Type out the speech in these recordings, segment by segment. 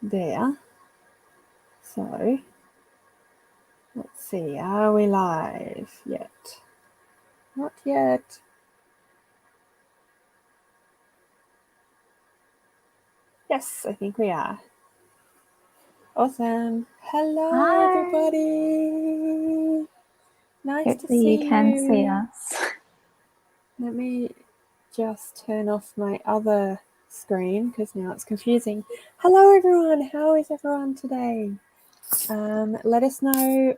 there. So let's see, are we live yet? Not yet. Yes, I think we are. Awesome. Hello, Hi. everybody. Nice to Hopefully see you can see us. Let me just turn off my other screen because now it's confusing. Hello, everyone. How is everyone today? Let us know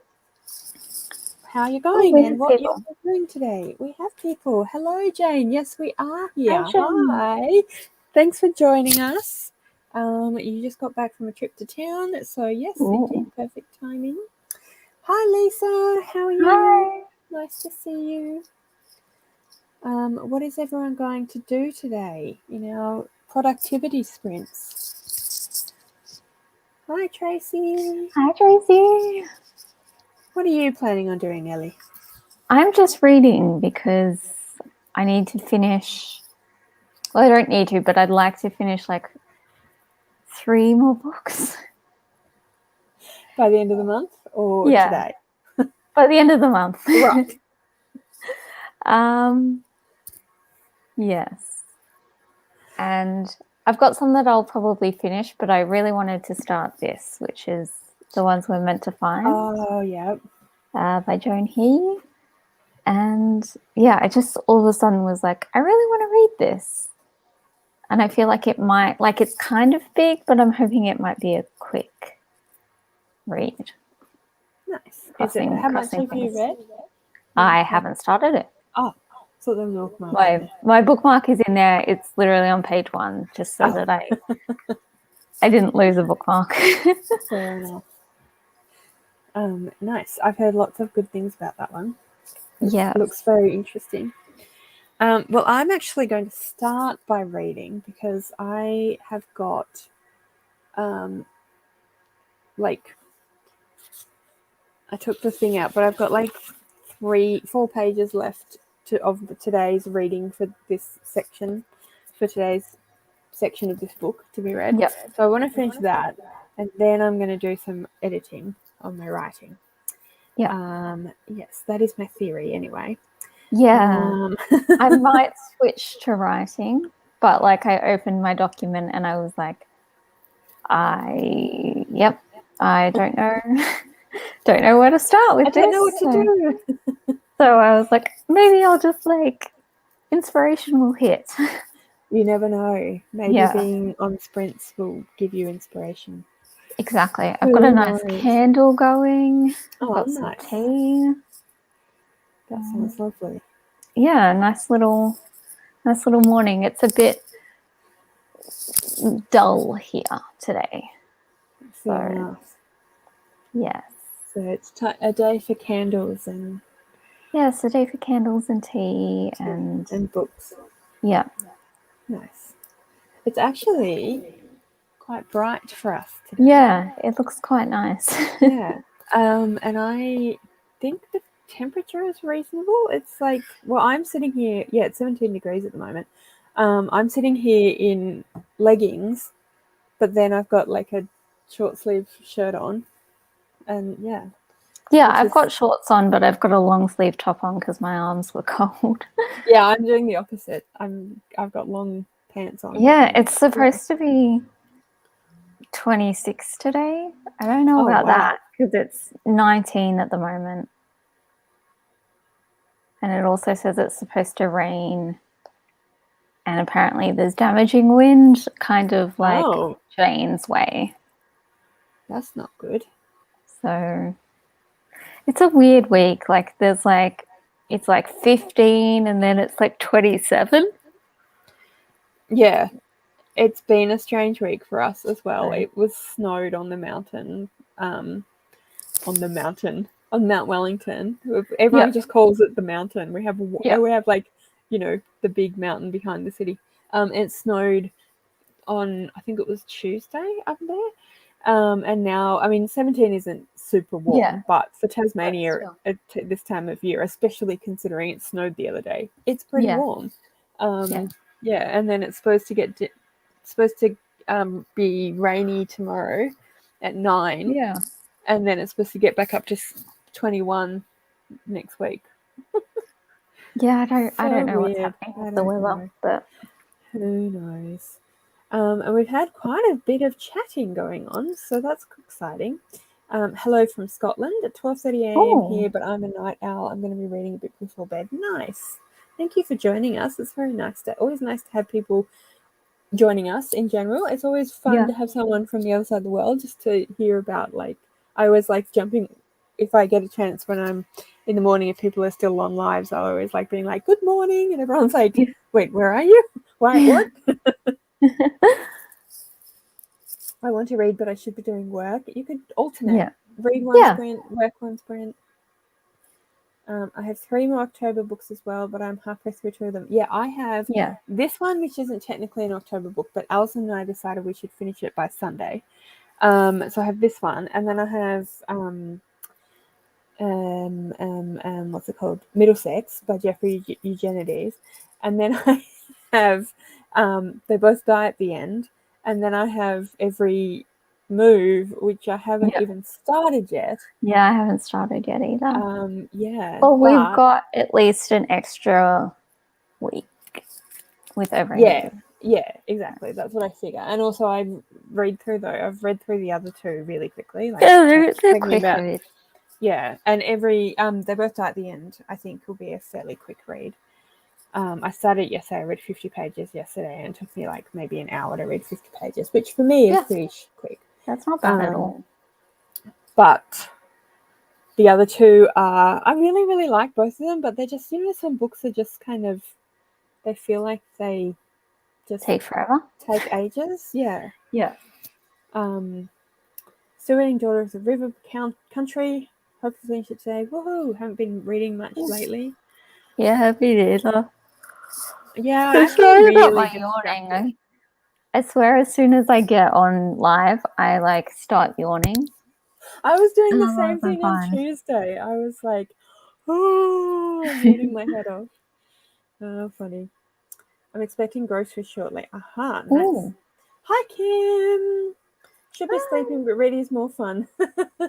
how you're going we and have what people. you're doing today. We have people. Hello, Jane. Yes, we are here. Hi, Jane. Hi. Thanks for joining us. You just got back from a trip to town, so yes, indeed, perfect timing. Hi, Lisa. How are you? Hi. Nice to see you. What is everyone going to do today in our productivity sprints? Hi, Tracy. Hi, Tracy. What are you planning on doing, Ellie? I'm just reading because I need to finish. Well, I don't need to, but I'd like to finish like 3 more books. By the end of the month or today? By the end of the month. Right. Yes. And I've got some that I'll probably finish, but I really wanted to start this, which is The Ones We're Meant to Find. Oh, yeah. By Joan He. And yeah, I just all of a sudden was like, I really want to read this. And I feel like it might, like it's kind of big, but I'm hoping it might be a quick read. Nice. How much have you read? I haven't started it. Oh, so the bookmark. My bookmark is in there. It's literally on page 1, just so that I didn't lose a bookmark. Fair enough. Nice. I've heard lots of good things about that one. It looks very interesting. Well, I'm actually going to start by reading because I have got I took the thing out, but I've got like 4 pages left of today's reading for this section, for today's section of this book to be read. Yep. So I want to finish that, and then I'm going to do some editing on my writing. Yeah. Yes, that is my theory anyway. Yeah. I might switch to writing, but like I opened my document and I was like, I don't know. Don't know where to start with this. I don't know what to do. So I was like, maybe I'll just like inspiration will hit. You never know. Maybe being on sprints will give you inspiration. Exactly. I've got a nice candle going. I've got some tea. That sounds lovely. Yeah, nice little morning. It's a bit dull here today. Fair enough. Yes. So it's a day for candles and... Yes, a day for candles and tea and books. Yeah. Nice. It's actually quite bright for us today. Yeah, it looks quite nice. Yeah. And I think the temperature is reasonable. It's like, well, I'm sitting here, it's 17 degrees at the moment. I'm sitting here in leggings, but then I've got like a short sleeve shirt on, and yeah. Yeah, I've got shorts on, but I've got a long sleeve top on because my arms were cold. Yeah, I'm doing the opposite. I've got long pants on. Yeah, it's supposed to be 26 today. I don't know about that because it's 19 at the moment. And it also says it's supposed to rain. And apparently there's damaging wind, kind of like Jane's way. That's not good. So it's a weird week. Like there's like, it's like 15 and then it's like 27. Yeah. It's been a strange week for us as well. It was snowed on the mountain, on Mount Wellington. Everyone just calls it the mountain. We have like, the big mountain behind the city. It snowed on, I think it was Tuesday up there. And now, I mean, 17 isn't super warm, but for Tasmania at this time of year, especially considering it snowed the other day, it's pretty warm. And then it's supposed to be rainy tomorrow at 9. Yeah. And then it's supposed to get back up to 21 next week. Yeah, I don't know what's weird. happening with the weather, but who knows? And we've had quite a bit of chatting going on, so that's exciting. Hello from Scotland at 12:30 a.m. here, but I'm a night owl. I'm going to be reading a bit before bed. Nice. Thank you for joining us. It's very nice always nice to have people joining us in general. It's always fun to have someone from the other side of the world just to hear about, like, I always like jumping if I get a chance when I'm in the morning, if people are still on lives, I always like being like, good morning, and everyone's like, wait, where are you? Why at work? I want to read, but I should be doing work. You could alternate. Read one sprint, work one sprint. I have 3 more October books as well, but I'm halfway through 2 of them. Yeah, I have this one, which isn't technically an October book, but Alison and I decided we should finish it by Sunday. So I have this one, and then I have what's it called? Middlesex by Jeffrey Eugenides, and then I have They Both Die at the End, and then I have Every Move, which I haven't even started yet. Yeah, I haven't started yet either. Yeah. Well, we've got at least an extra week with Every Move. Yeah, exactly. That's what I figure. And also I've read through the other 2 really quickly. Like, they're quick reads. Yeah, and They Both Die at the End, I think, will be a fairly quick read. I started yesterday. I read 50 pages yesterday, and it took me like maybe an hour to read 50 pages, which for me is pretty quick. That's not bad at all. But the other 2 are, I really, really like both of them, but they're just, some books are just kind of, they feel like they just take forever. Take ages. Yeah. Yeah. Still reading Daughter of the River Country. Hope to finish it today. Woohoo! Haven't been reading much lately. Yeah, me neither. Yeah, I'm sorry about my yawning. I swear, as soon as I get on live, I like start yawning. I was doing the same thing on Tuesday. I was like, oh, yawning my head off. Oh, funny. I'm expecting groceries shortly. Aha, nice. Hi, Kim. Should be sleeping, but reading is more fun.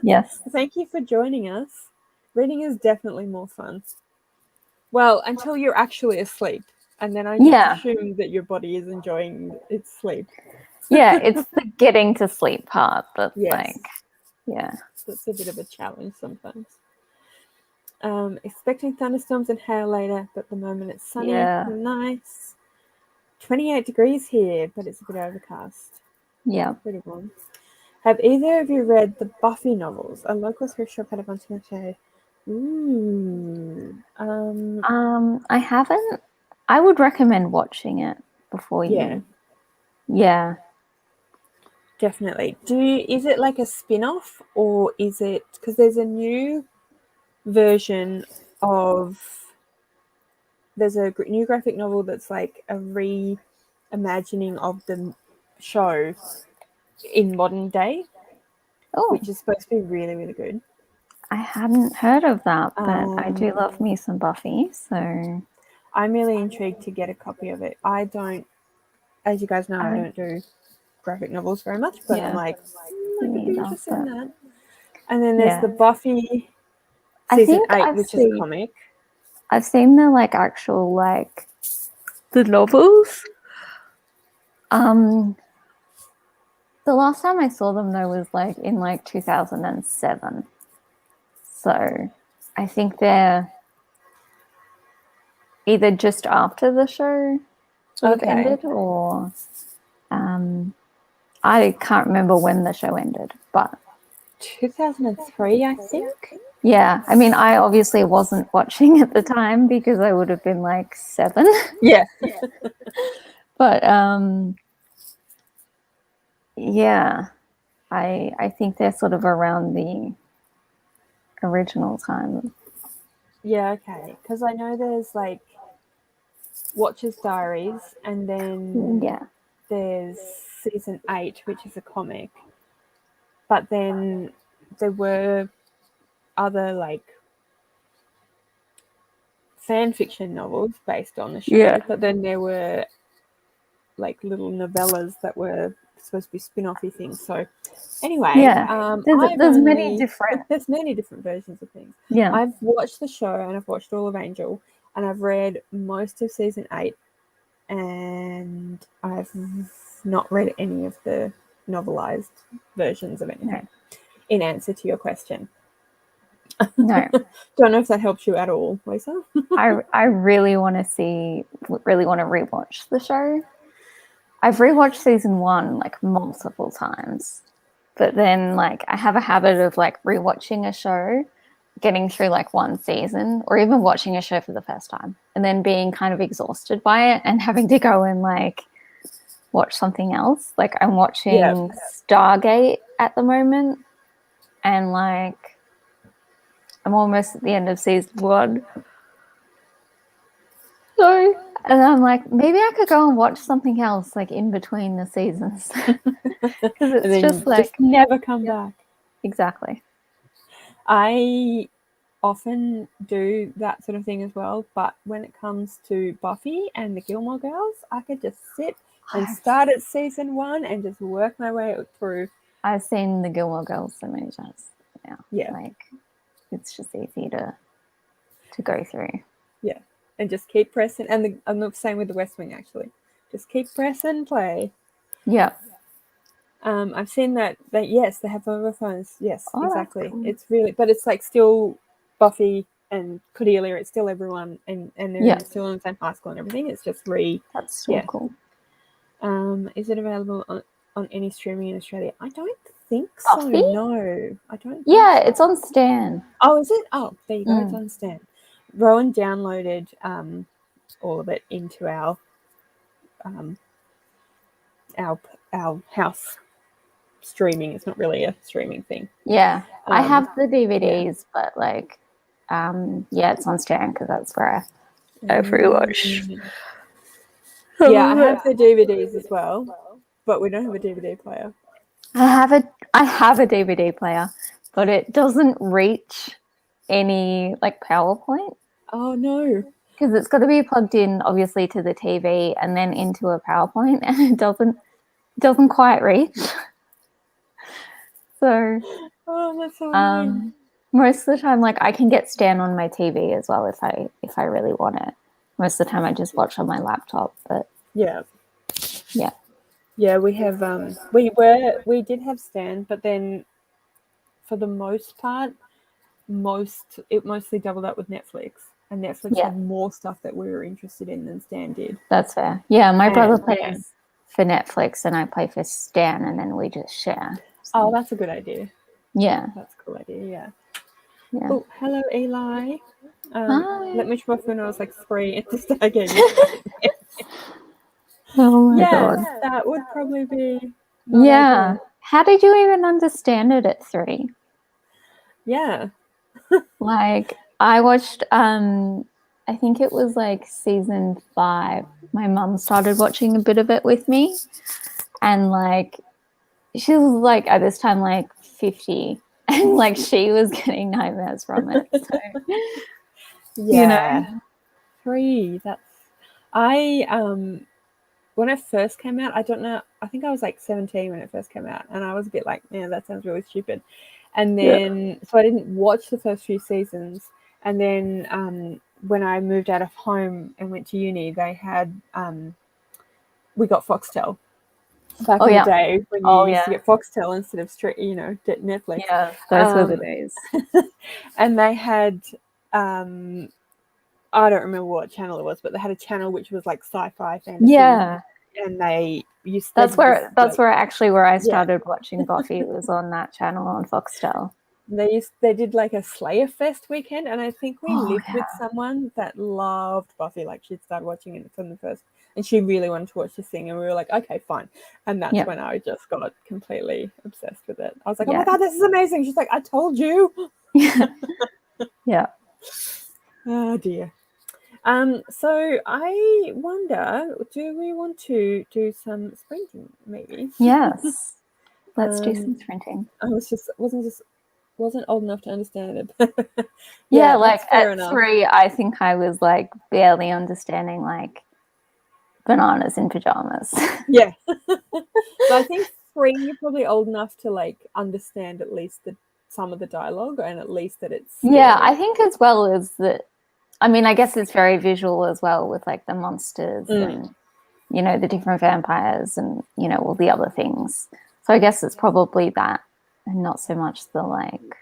Yes. Thank you for joining us. Reading is definitely more fun. Well, until you're actually asleep. And then I just assume that your body is enjoying its sleep. Yeah, it's the getting to sleep part that's like, That's a bit of a challenge sometimes. Expecting thunderstorms and hail later, but at the moment it's sunny. Nice. 28 degrees here, but it's a bit overcast. Yeah. Pretty warm. Have either of you read the Buffy novels? A local thrift shop had a bunch of them. Ooh. I haven't. I would recommend watching it before you. Yeah. Definitely. Is it like a spin-off, or is it, because there's a new version of, there's a new graphic novel that's like a reimagining of the show in modern day, which is supposed to be really, really good. I hadn't heard of that, but I do love me some Buffy, so I'm really intrigued to get a copy of it. I don't, as you guys know, I don't do graphic novels very much, but I'm like, I could be interested in that. And then there's the Buffy season 8, which is a comic. I've seen the like actual like the novels. The last time I saw them though was like in like 2007. So I think they're either just after the show sort of ended, or I can't remember when the show ended, but 2003, I think. Yeah, I mean, I obviously wasn't watching at the time because I would have been like 7. Yeah. But yeah, I think they're sort of around the original time. Yeah, okay. Because I know there's like Watcher's Diaries, and then there's season 8, which is a comic. But then there were other like fan fiction novels based on the show. But then there were like little novellas that were supposed to be spin-offy things. So anyway, there's many different there's many different versions of things. Yeah, I've watched the show and I've watched all of Angel, and I've read most of season 8, and I've not read any of the novelized versions of anything. No. In answer to your question. No. Don't know if that helps you at all, Lisa. I really want to rewatch the show. I've rewatched season 1 like multiple times, but then like I have a habit of like rewatching a show, getting through like one season, or even watching a show for the first time and then being kind of exhausted by it and having to go and like watch something else. Like I'm watching Stargate at the moment, and like I'm almost at the end of season 1. So, and I'm like, maybe I could go and watch something else like in between the seasons. Because it's just like never come back. Exactly. I often do that sort of thing as well, but when it comes to Buffy and the Gilmore Girls, I could just sit and start at season 1 and just work my way through. I've seen the Gilmore Girls so many times now. Yeah. Like it's just easy to go through. Yeah. And just keep pressing, and I'm the same with the West Wing actually. Just keep pressing play. Yeah. I've seen that yes, they have mobile phones. Yes, exactly. Cool. It's really, but it's like still Buffy and Cordelia. It's still everyone, and they're still in the same high school and everything. It's just That's so cool. Is it available on any streaming in Australia? I don't think Buffy? so. No, I don't. Yeah, it's on Stan. Oh, is it? Oh, there you go. It's on Stan. Rowan downloaded all of it into our house streaming. It's not really a streaming thing. Yeah, I have the DVDs, but like, it's on Stan because that's where I rewatch. Yeah, I have the DVDs as well, but we don't have a DVD player. I have a DVD player, but it doesn't reach any like PowerPoint. Oh no. Because it's got to be plugged in obviously to the TV and then into a PowerPoint, and it doesn't quite reach. So that's so annoying. Most of the time, like I can get Stan on my TV as well if I really want it. Most of the time I just watch on my laptop, but yeah, we have we did have Stan, but then for the most part it mostly doubled up with Netflix, and Netflix had more stuff that we were interested in than Stan did. That's fair. Yeah, my brother plays for Netflix and I play for Stan, and then we just share. So. Oh, that's a good idea. Yeah, that's a cool idea. Yeah. Oh, hello, Eli. Let me try when I was like 3 and just again. Oh my god. That would probably be. Yeah. How did you even understand it at 3? Yeah. Like I watched I think it was like season 5. My mum started watching a bit of it with me, and like she was like at this time like 50, and like she was getting nightmares from it. So, you know? 3. That's when it first came out, I don't know, I think I was like 17 when it first came out, and I was a bit like, that sounds really stupid. And then so I didn't watch the first few seasons, and then when I moved out of home and went to uni, they had we got Foxtel back in the day when you used to get Foxtel instead of Netflix. Yeah, those were the days. And they had I don't remember what channel it was, but they had a channel which was like sci-fi fantasy. Yeah, and they used. That's where I started watching Buffy. It was on that channel on Foxtel. They did like a Slayer Fest weekend, and I think we lived with someone that loved Buffy. Like she'd started watching it from the first, and she really wanted to watch this thing, and we were like, okay, fine. And that's when I just got completely obsessed with it. I was like, oh my god, this is amazing. She's like, I told you. Yeah. Oh dear. So I wonder, do we want to do some sprinting maybe? Yes. Let's do some sprinting. I wasn't old enough to understand it. Yeah, like at 3, I think I was like barely understanding like bananas in pajamas. Yeah. But I think 3, you're probably old enough to like understand at least some of the dialogue, and at least that it's scary. Yeah, I think as well as that. I mean, I guess it's very visual as well with like the monsters and the different vampires and all the other things. So I guess it's probably that, and not so much the like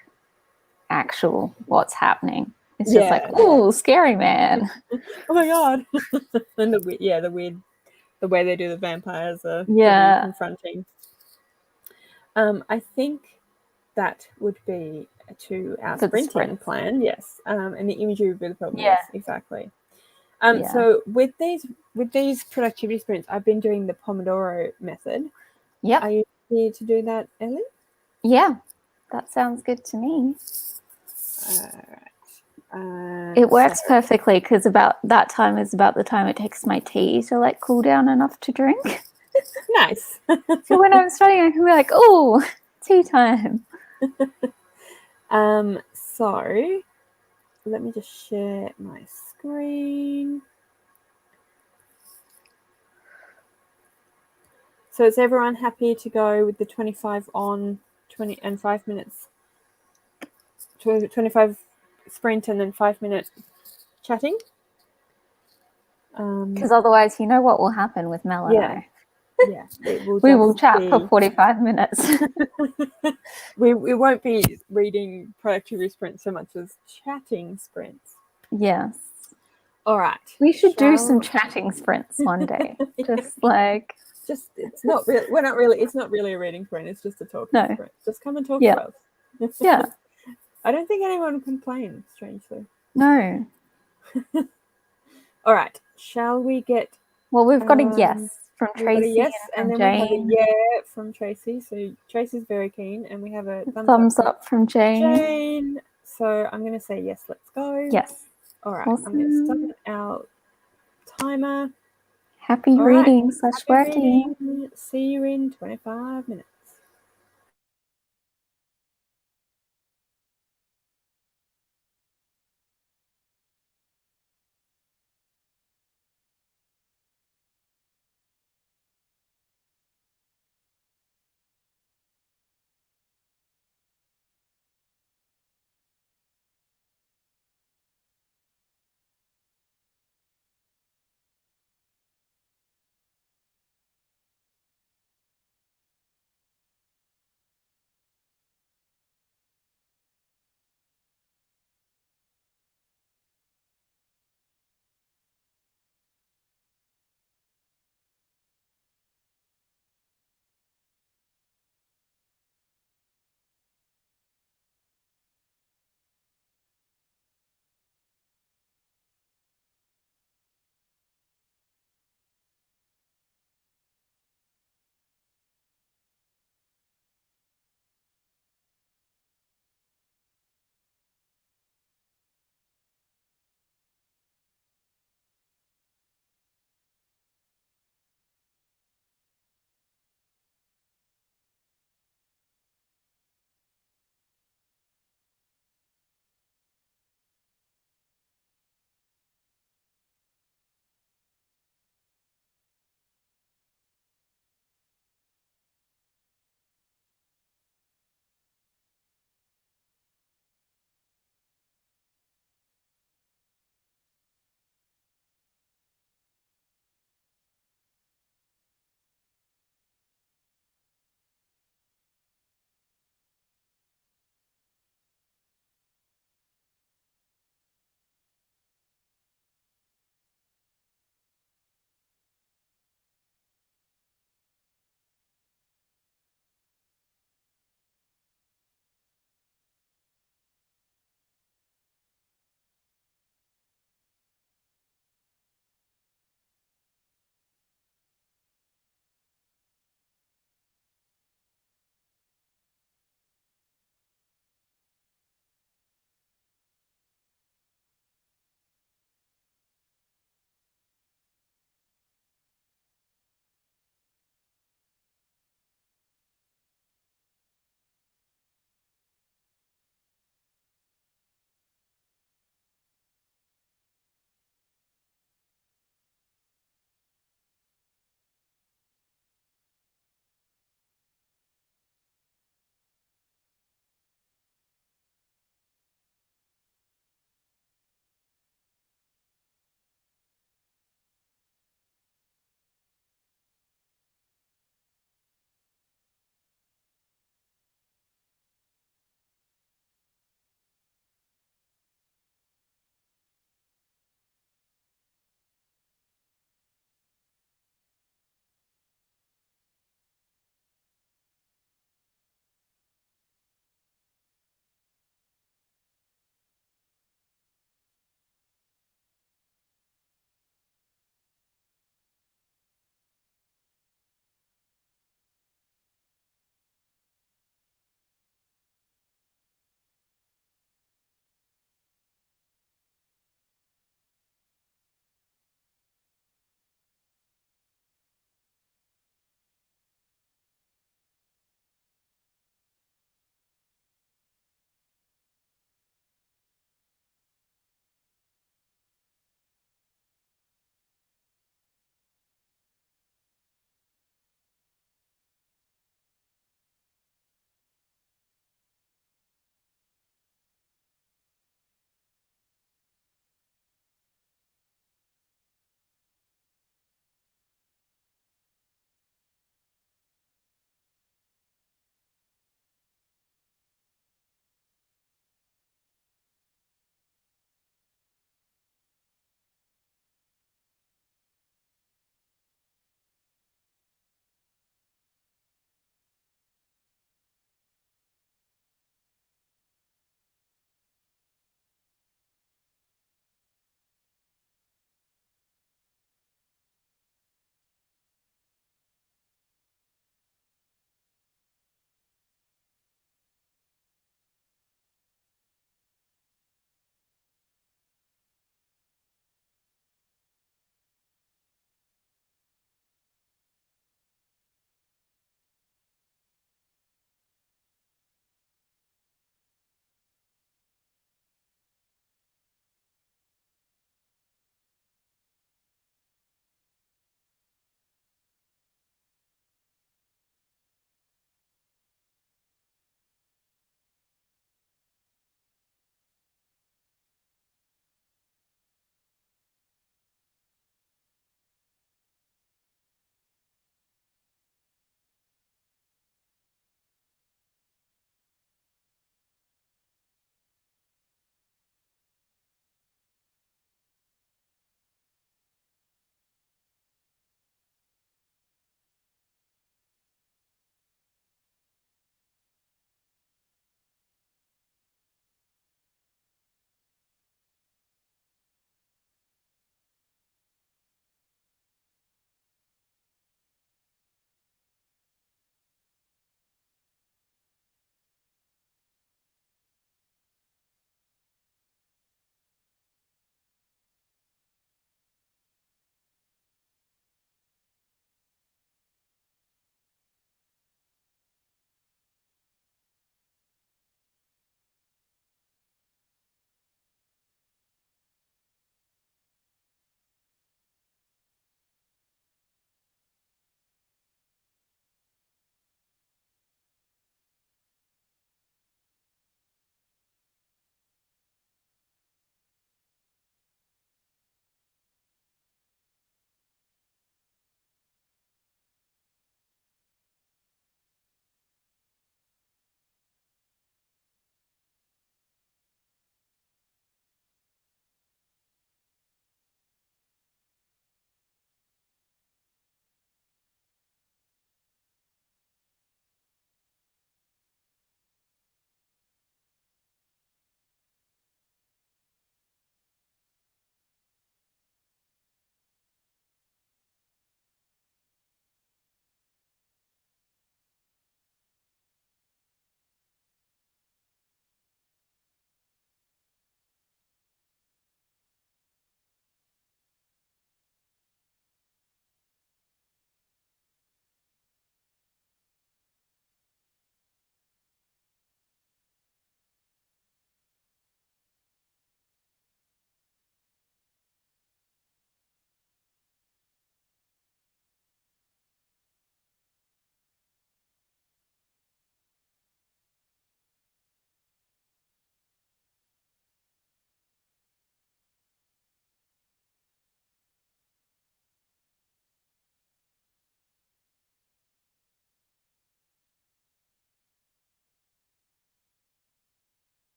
actual what's happening. It's just like, oh, scary man. Oh my god. And the way they do the vampires are pretty confronting. I think that would be to our sprinting plan, yes. And the imagery would be the problem. Yes, exactly. So with these productivity sprints, I've been doing the Pomodoro method. Yep. Are you here to do that, Ellie? Yeah, that sounds good to me. It works perfectly because about that time is about the time it takes my tea to like cool down enough to drink. Nice. So when I'm studying, I can be like, oh, tea time. So let me just share my screen. So is everyone happy to go with the 25 on 20 and 5 minutes? 25 sprint and then 5-minute chatting? Because otherwise, you know what will happen with Mel and I. Yeah, we will chat for 45 minutes. we won't be reading productivity sprints so much as chatting sprints. Yes. All right. We should do some chatting sprints one day. It's not really it's not really a reading sprint, it's just a talking sprint. Just come and talk to us. Yeah. I don't think anyone would complain, strangely. No. All right. Shall we get... Well, we've got a yes from Tracy. Yes, and then Jane. we have a yeah from Tracy. So Tracy's very keen, and we have a thumbs up from Jane. So I'm going to say yes, let's go. Yes. All right. Awesome. I'm going to start our timer. Happy reading / working. See you in 25 minutes.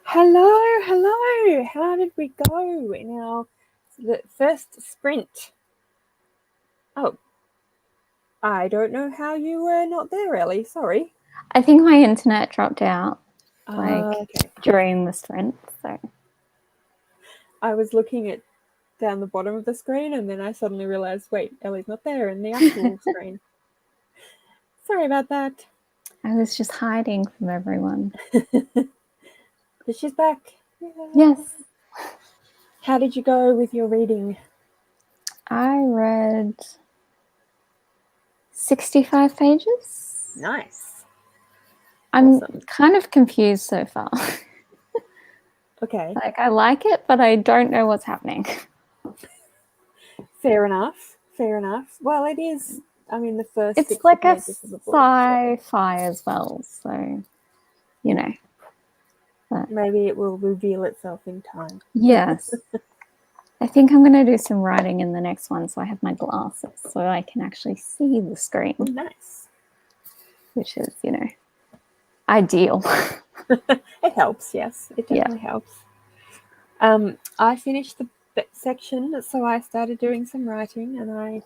Hello. How did we go in our first sprint? Oh, I don't know how you were not there, Ellie. Sorry. I think my internet dropped out Okay. during the sprint. So I was looking down the bottom of the screen, and then I suddenly realized, wait, Ellie's not there in the actual screen. Sorry about that. I was just hiding from everyone. But she's back. Yay. Yes. How did you go with your reading? I read 65 pages. Nice. I'm kind of confused so far. Okay. Like, I like it, but I don't know what's happening. Fair enough. Well, it is. I mean, the first. It's like a sci-fi as well, so you know. But maybe it will reveal itself in time. Yes. I think I'm going to do some writing in the next one, so I have my glasses so I can actually see the screen. Oh, nice. Which is, ideal. It helps, yes. It definitely helps. I finished the section, so I started doing some writing, and I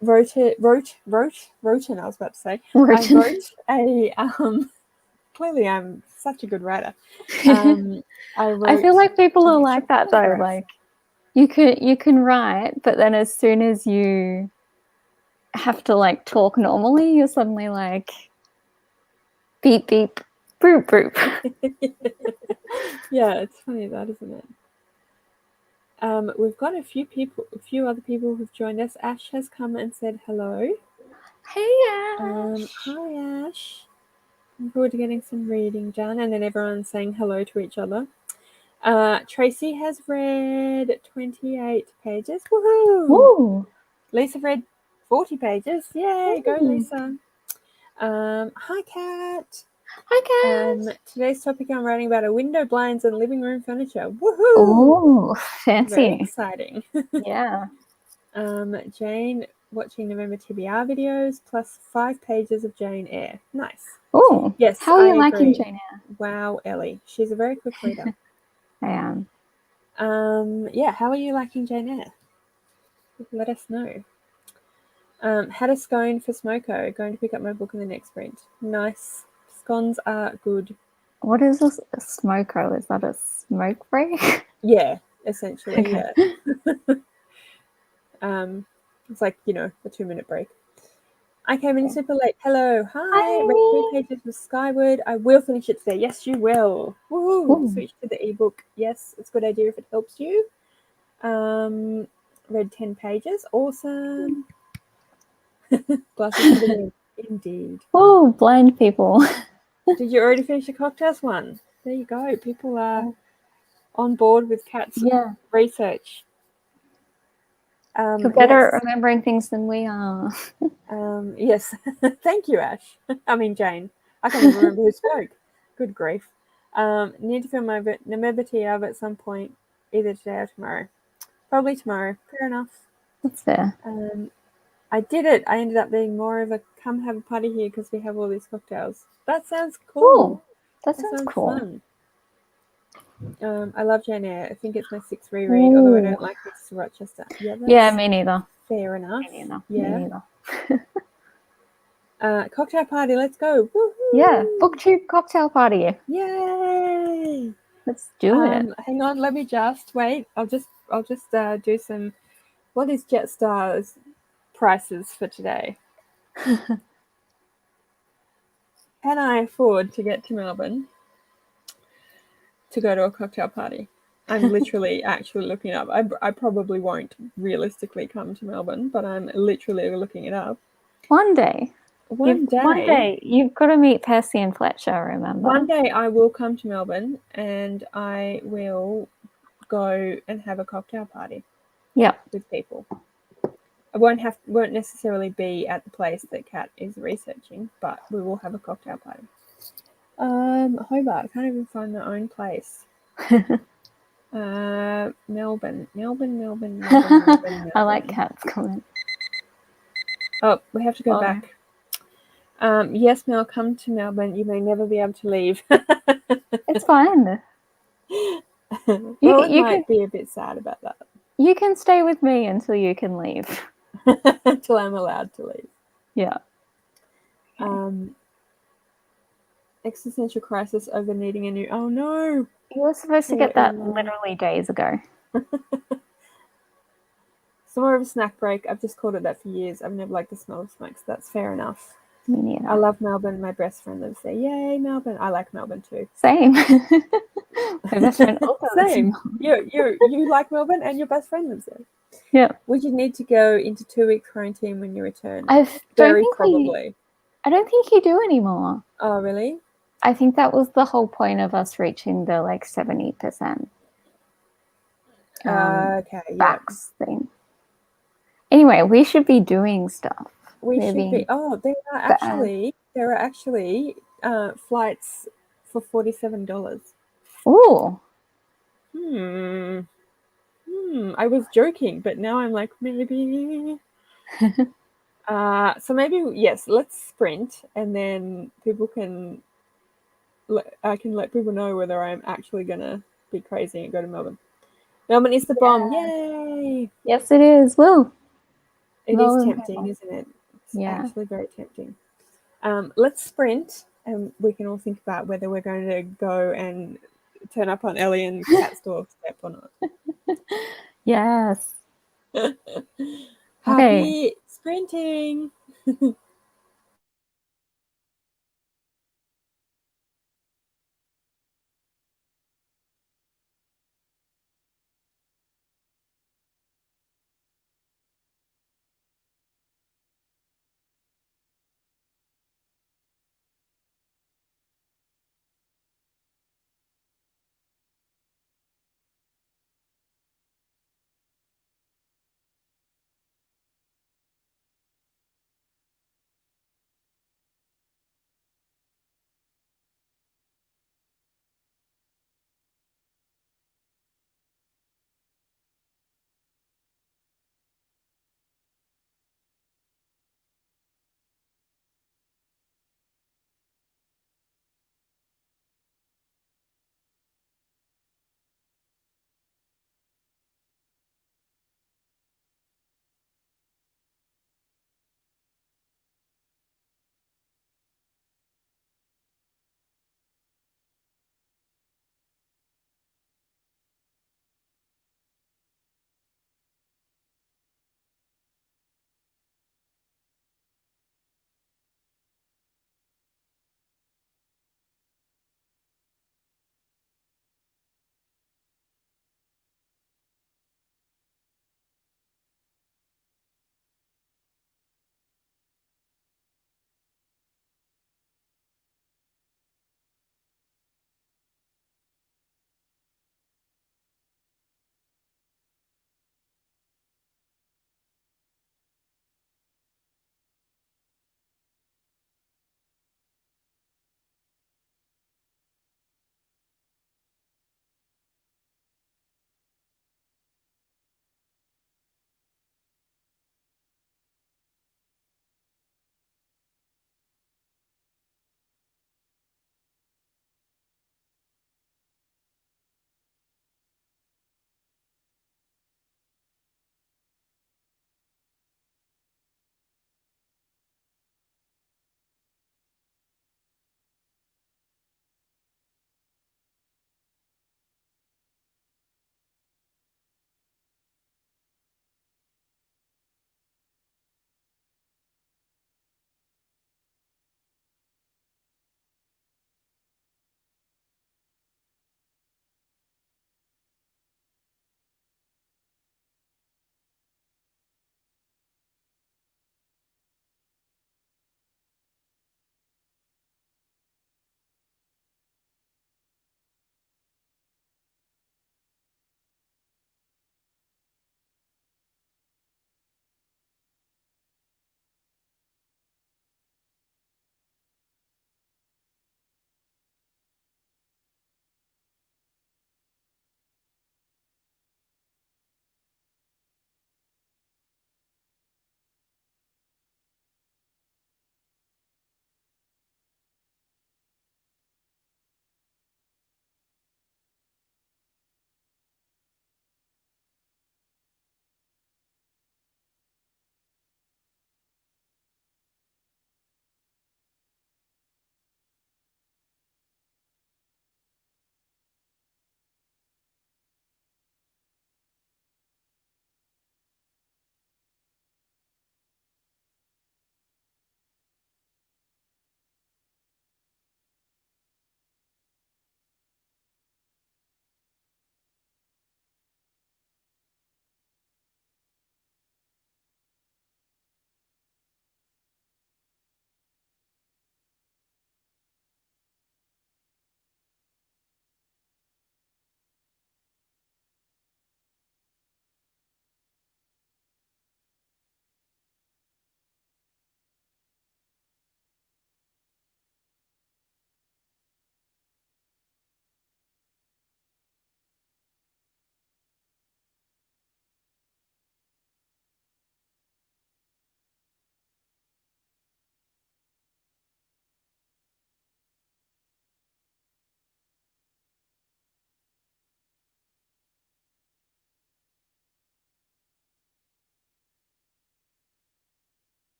wrote, and I was about to say. I wrote a, clearly I'm such a good writer. I feel like people are like that though, like you can write, but then as soon as you have to like talk normally, you're suddenly like beep beep boop boop. Yeah, it's funny that, isn't it? We've got a few other people who've joined us. Ash has come and said hello. Hey Ash. Hi Ash. Looking forward to getting some reading done, and then everyone's saying hello to each other. Tracy has read 28 pages. Woohoo! Woo. Lisa read 40 pages. Yay, go Lisa. Hi Kat. Hi Kat. Today's topic I'm writing about are window blinds and living room furniture. Woohoo! Oh, fancy. Very exciting. Yeah. Jane watching November TBR videos plus 5 pages of Jane Eyre. Nice. Oh, yes. How are you liking Jane Eyre? Wow, Ellie. She's a very quick reader. I am. Yeah, how are you liking Jane Eyre? Let us know. Had a scone for Smoko. Going to pick up my book in the next sprint. Nice. Scones are good. What is a smoko? Is that a smoke break? Yeah, essentially. Okay. Yeah. It's like, a 2-minute break. I came in super late. Hello. Hi. Read 3 pages with Skyward. I will finish it today. Yes, you will. Woohoo. Switch to the ebook. Yes, it's a good idea if it helps you. Read 10 pages. Awesome. Glasses for the win. Indeed. Oh, blind people. Did you already finish the cocktails one? There you go. People are on board with Kat's research. You're better at remembering things than we are. Yes. Thank you, Ash. I mean, Jane. I can't even remember who spoke. Good grief. Need to fill my November TR at some point, either today or tomorrow. Probably tomorrow. Fair enough. That's fair. I did it. I ended up being more of a come have a party here because we have all these cocktails. That sounds cool. That sounds cool. Fun. I love Jane Eyre. I think it's my 6th reread, although I don't like Mrs. Rochester. Yeah, me neither. Fair enough. Me neither. Yeah. Me neither. Cocktail party, let's go. Woohoo! Yeah, booktube cocktail party. Yay! Let's do it. Hang on, let me just wait. I'll just do some. What is Jetstar's prices for today? Can I afford to get to Melbourne to go to a cocktail party? I'm literally actually looking up. I probably won't realistically come to Melbourne, but I'm literally looking it up. One day. One day. You've got to meet Percy and Fletcher, remember? One day I will come to Melbourne and I will go and have a cocktail party. Yeah. With people. I won't necessarily be at the place that Kat is researching, but we will have a cocktail party. Hobart. I can't even find my own place. Melbourne. I like Kat's comment. Oh, we have to go back. Yes, Mel, come to Melbourne. You may never be able to leave. It's fine. Rowan might be a bit sad about that. You can stay with me until you can leave. Until I'm allowed to leave. Yeah. Existential crisis over needing a new... Oh, no! You were supposed to get that literally days ago. It's more of a snack break. I've just called it that for years. I've never liked the smell of smoke, so that's fair enough. Me neither. I love Melbourne. My best friend lives there. Yay, Melbourne. I like Melbourne too. Same. My best friend also Same. You like Melbourne and your best friend lives there. Yeah. Would you need to go into 2-week quarantine when you return? Very probably. I don't think you do anymore. Oh, really? I think that was the whole point of us reaching the 70% vax thing. Anyway, we should be doing stuff. We should be. Oh, there are actually flights for $47. Ooh. I was joking, but now I'm like, maybe. So maybe, yes, let's sprint, and then people can... I can let people know whether I'm actually gonna be crazy and go to Melbourne. Melbourne is the bomb! Yay! Yes, it is. Woo! It is tempting, isn't it? It's actually very tempting. Let's sprint, and we can all think about whether we're going to go and turn up on Ellie and Kat's doorstep or not. Yes. Happy sprinting!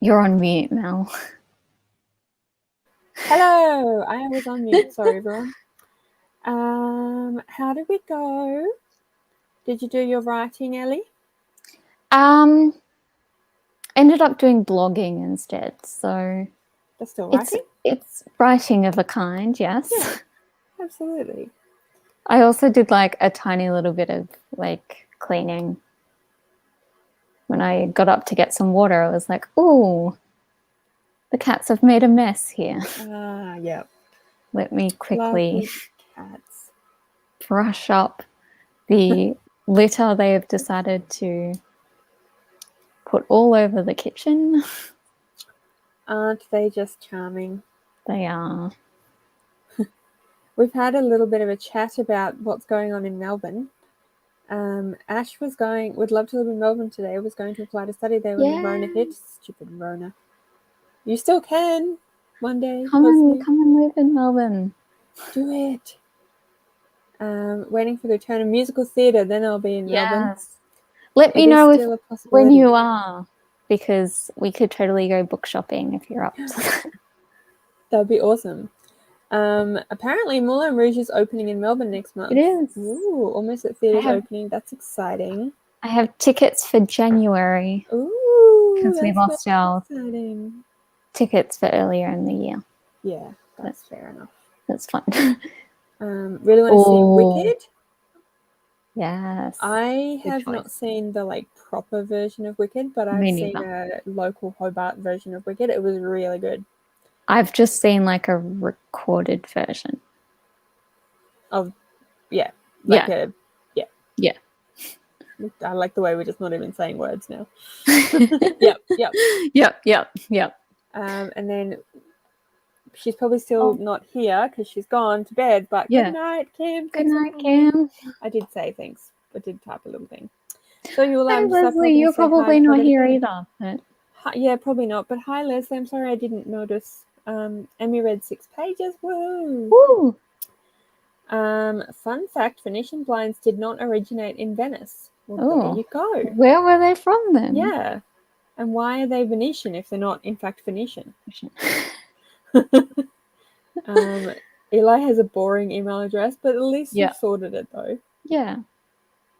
You're on mute, Mel. Hello, I was on mute. Sorry, everyone. How did we go? Did you do your writing, Ellie? Ended up doing blogging instead. So that's still writing? It's writing of a kind, yes. Yeah, absolutely. I also did like a tiny little bit of like cleaning. When I got up to get some water, I was like, "Ooh, the cats have made a mess here." Yeah. Let me quickly Lovely cats. brush up the litter they have decided to put all over the kitchen. Aren't they just charming? They are. We've had a little bit of a chat about what's going on in Melbourne. Ash would love to live in Melbourne today, was going to apply to study there when the Rona hit. Stupid Rona. You still can one day. Come and live in Melbourne. Do it. Waiting for the return of musical theatre, then I'll be in Melbourne. Let me know when you are, because we could totally go book shopping if you're up to that. That would be awesome. Apparently Moulin Rouge is opening in Melbourne next month. It is. Ooh, almost at theatres opening. That's exciting. I have tickets for January. Ooh, because we lost our exciting. Tickets for earlier in the year. Yeah, that's fair enough. That's fun. Really want to see Wicked. Yes. I have not seen the like proper version of Wicked, but I've seen a local Hobart version of Wicked. It was really good. I've just seen like a recorded version. Of yeah. I like the way we're just not even saying words now. Yep. And then she's probably still not here because she's gone to bed, but good night, Kim. Good night, Kim. I did say thanks. I did type a little thing. So you'll Leslie, you're probably not here either. But... Yeah, probably not. But hi, Leslie. I'm sorry I didn't notice. Emmy read 6 pages. Woo! Woo! Fun fact: Venetian blinds did not originate in Venice. Well, there you go. Where were they from then? Yeah. And why are they Venetian if they're not, in fact, Venetian? Eli has a boring email address, but at least you've sorted it, though. Yeah.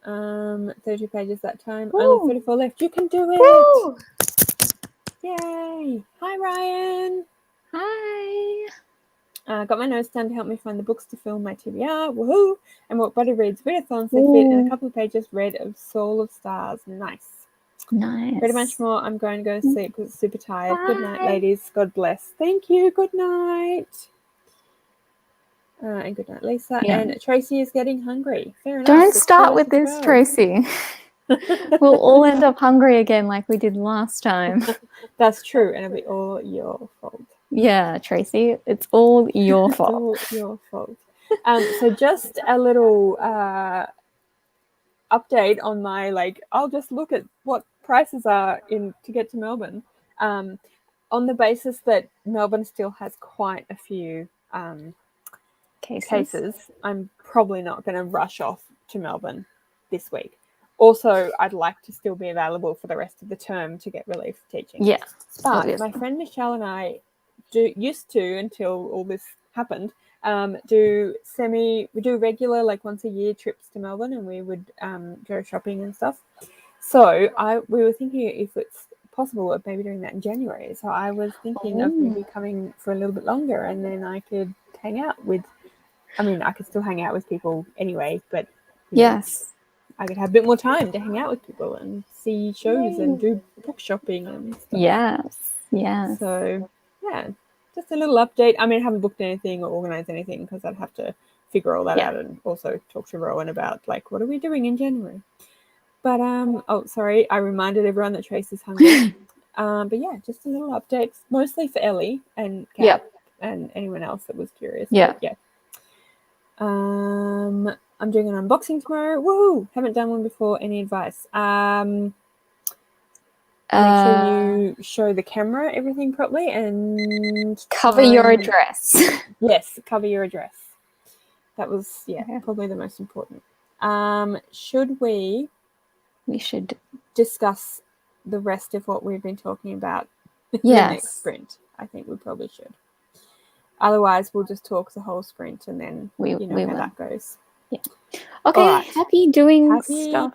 30 pages that time. Only 34 left. You can do it! Woo! Yay! Hi, Ryan! Hi! Got my notes done to help me find the books to fill my TBR. Woohoo! And what Buddy reads, readathons that fit, and a couple of pages read of Soul of Stars. Nice. Read a bunch more. I'm going to go to sleep because I'm super tired. Bye. Good night, ladies. God bless. Thank you. Good night. And good night, Lisa. Yeah. And Tracy is getting hungry. Fair enough. Don't start with this, Tracy. We'll all end up hungry again like we did last time. That's true. And it'll be all your fault. Yeah, Tracy. It's all your fault. It's all your fault. So just a little update on my, I'll just look at what prices are to get to Melbourne. On the basis that Melbourne still has quite a few cases, I'm probably not going to rush off to Melbourne this week. Also, I'd like to still be available for the rest of the term to get relief teaching. Yeah. But my friend Michelle and I used to, until all this happened, we do regular, once a year trips to Melbourne, and we would go shopping and stuff. So we were thinking if it's possible of maybe doing that in January. So I was thinking of maybe coming for a little bit longer, and then I could hang out with, I could still hang out with people anyway, but yes, I could have a bit more time to hang out with people and see shows and do book shopping and stuff. Yes. So yeah, just a little update. I haven't booked anything or organized anything because I'd have to figure all that out and also talk to Rowan about what are we doing in January. But sorry, I reminded everyone that Tracy's hungry. But yeah, just a little update, mostly for Ellie and Kat and anyone else that was curious. Yeah. But, I'm doing an unboxing tomorrow. Woo! Haven't done one before. Any advice? Make sure you show the camera everything properly and cover your address. Yes, cover your address. That was probably the most important. We should discuss the rest of what we've been talking about the next sprint. I think we probably should. Otherwise, we'll just talk the whole sprint and then we know how that goes. Yeah. Okay. Right. Happy doing stuff.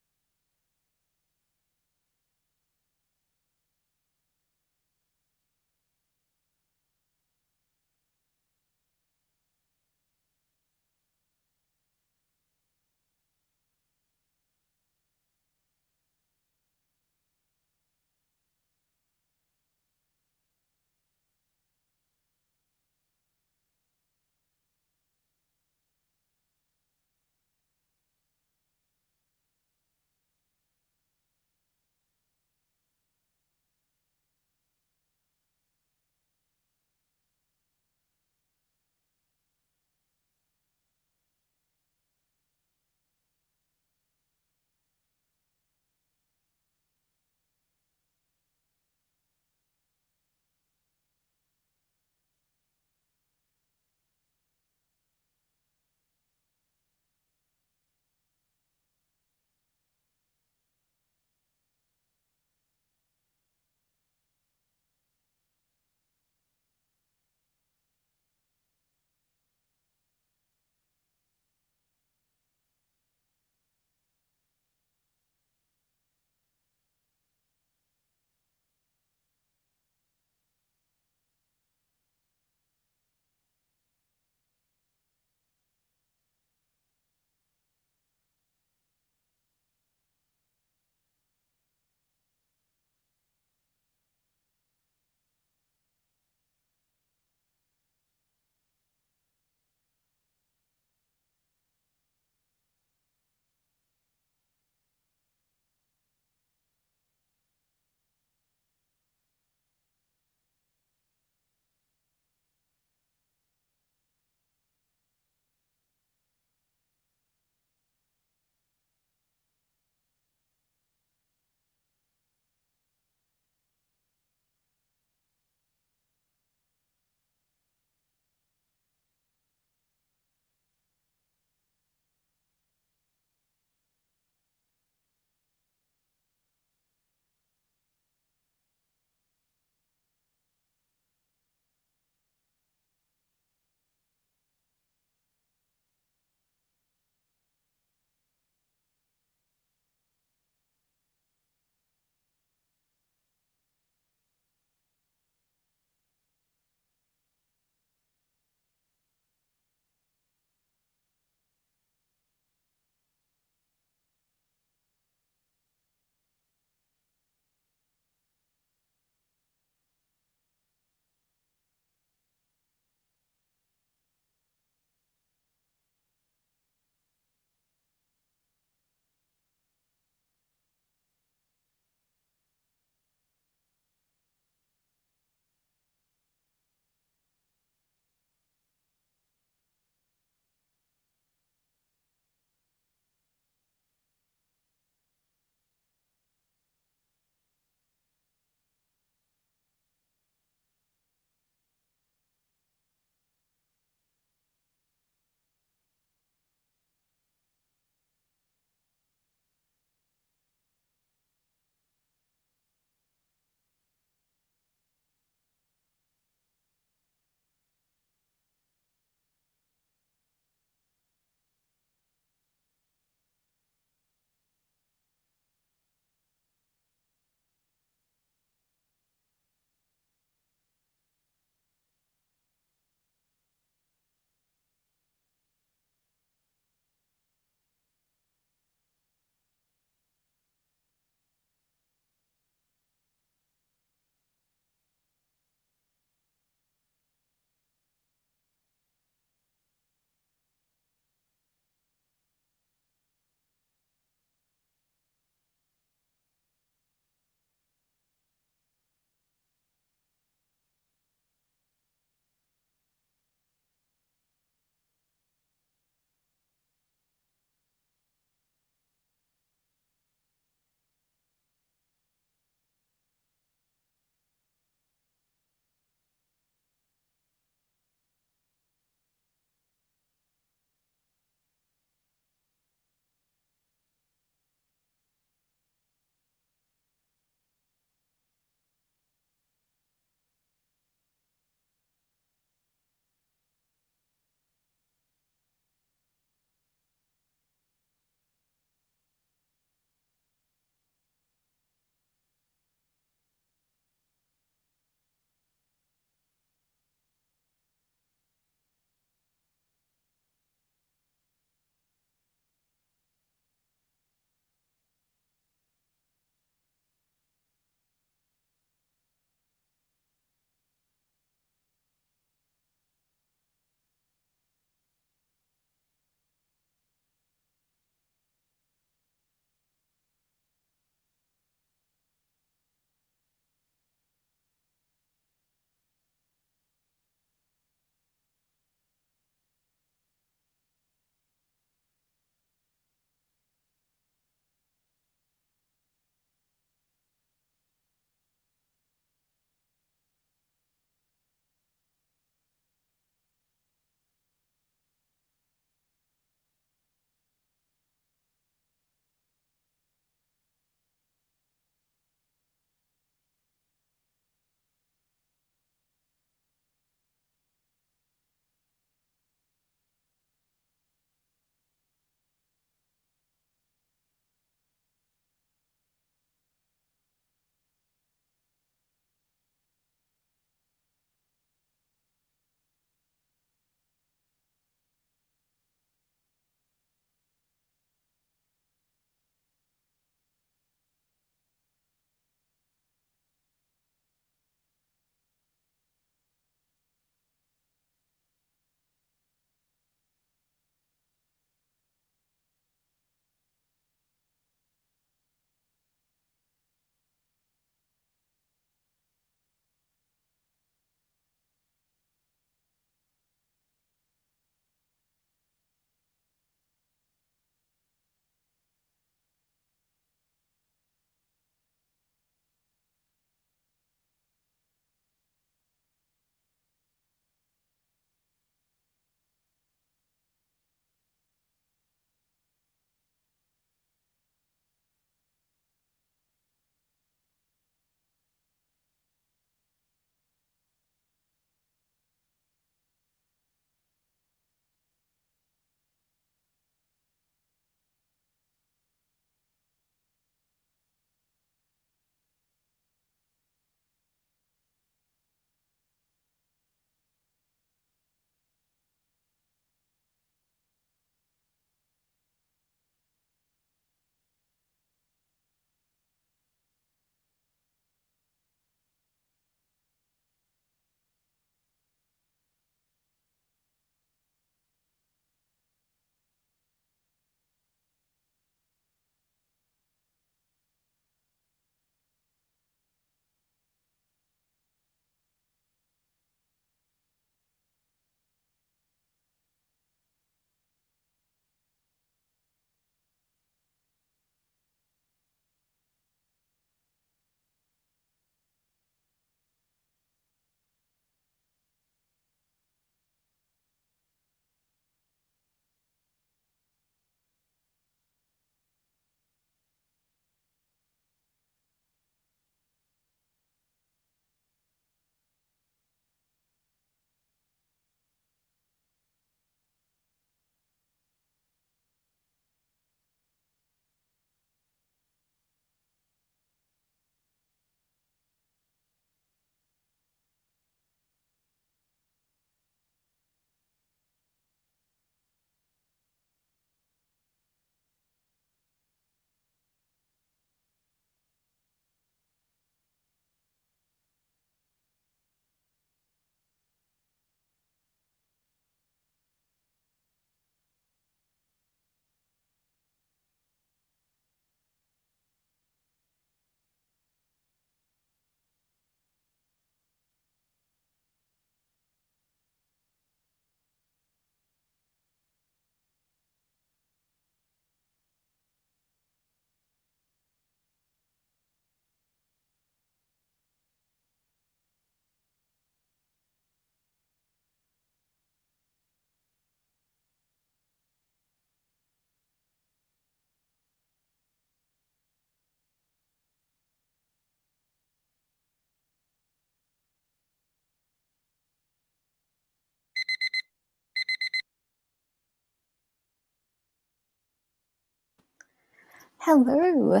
Hello.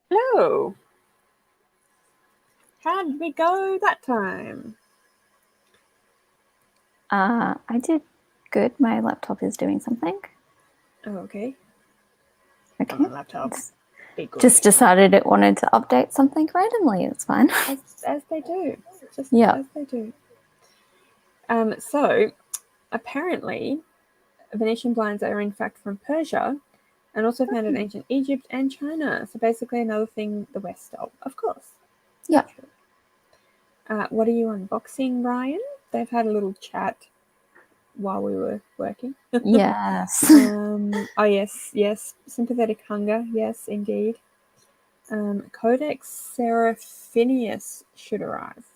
Hello. How did we go that time? I did good. My laptop is doing something. Oh, okay. Okay. On the laptop. Just decided it wanted to update something randomly. It's fine. As they do. Just yeah. as they do. So, apparently, Venetian blinds are in fact from Persia and also found in ancient Egypt and China. So basically another thing the West stole, of course. Yeah. What are you unboxing, Ryan? They've had a little chat while we were working. Yes. Oh, yes. Sympathetic hunger. Yes, indeed. Codex Seraphinius should arrive.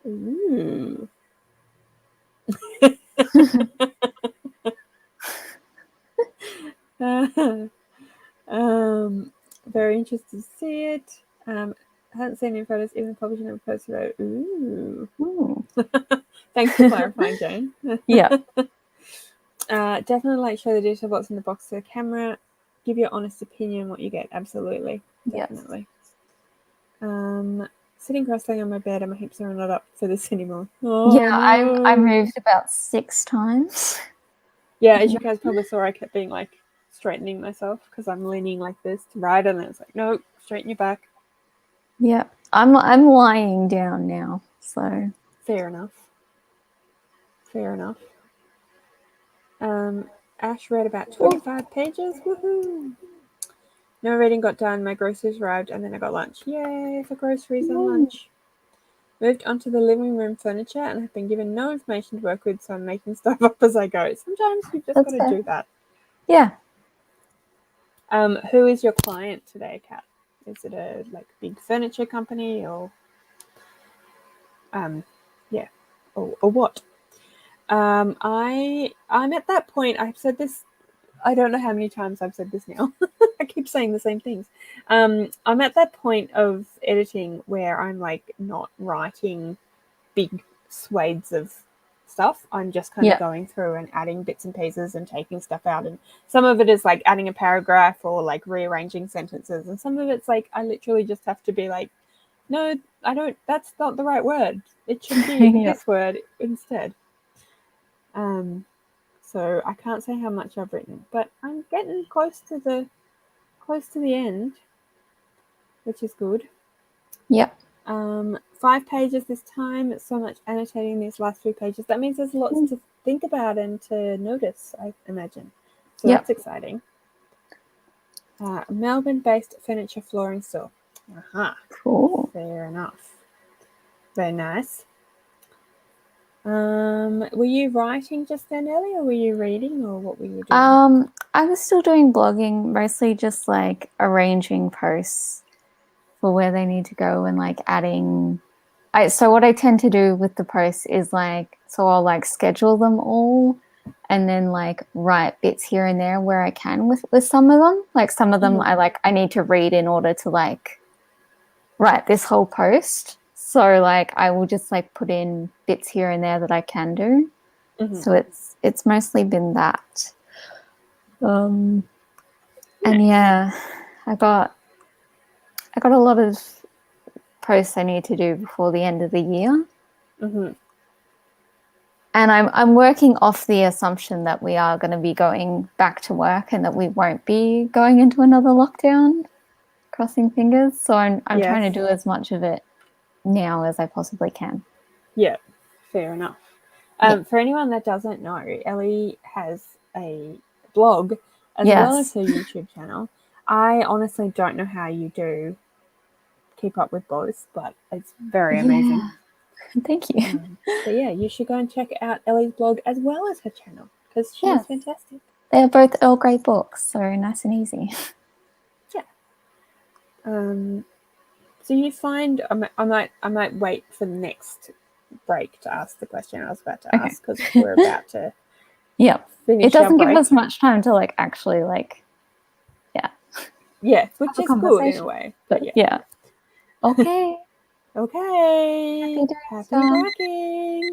Ooh. Very interested to see it. Haven't seen any photos, even publishing a post photo. Ooh. Thanks for clarifying, Jane. Yeah. Definitely show the detail what's in the box to the camera. Give your honest opinion on what you get. Absolutely. Definitely. Yes. Sitting cross-legged on my bed and my hips are not up for this anymore. Oh, yeah, no. I moved about 6 times. Yeah, as you guys probably saw, I kept being like straightening myself because I'm leaning like this to ride, and then it's like, no, straighten your back. Yeah, I'm lying down now, so fair enough. Ash read about 25 pages. Woohoo! No reading got done. My groceries arrived, and then I got lunch. Yay for groceries and lunch. Moved onto the living room furniture and have been given no information to work with, so I'm making stuff up as I go. Sometimes you just got to do that. Yeah. Who is your client today, Kat? Is it a big furniture company or or what? I'm at that point. I've said this. I don't know how many times I've said this now. I keep saying the same things. I'm at that point of editing where I'm not writing big swathes of stuff. I'm just kind of going through and adding bits and pieces and taking stuff out. And some of it is adding a paragraph or rearranging sentences. And some of it's I literally just have to be no, I don't, that's not the right word. It should be this word instead. So I can't say how much I've written, but I'm getting close to the end, which is good. Yep. 5 pages this time. It's so much annotating these last 3 pages. That means there's lots to think about and to notice, I imagine. So that's exciting. Melbourne-based furniture flooring store. Cool. Fair enough. Very nice. Were you writing just then, Ellie, or were you reading, or what were you doing? I was still doing blogging, mostly just arranging posts for where they need to go and adding. So what I tend to do with the posts is so I'll schedule them all and then write bits here and there where I can with some of them. Some of them I need to read in order to write this whole post. So I will just put in bits here and there that I can do. So it's mostly been that. And yeah, I got a lot of posts I need to do before the end of the year. And I'm working off the assumption that we are going to be going back to work and that we won't be going into another lockdown. Crossing fingers. So I'm trying to do as much of it now as I possibly can. Yeah, fair enough. For anyone that doesn't know, Ellie has a blog as well as her YouTube channel. I honestly don't know how you do keep up with both, but it's very amazing. Thank you. So yeah, you should go and check out Ellie's blog as well as her channel because she's fantastic. They are both Earl Grey books, so nice and easy. Yeah. So you find I might wait for the next break to ask the question I was about to ask because we're about to finish. It doesn't give us much time to actually which is good in a way. But yeah. Okay. Okay. Happy tracking.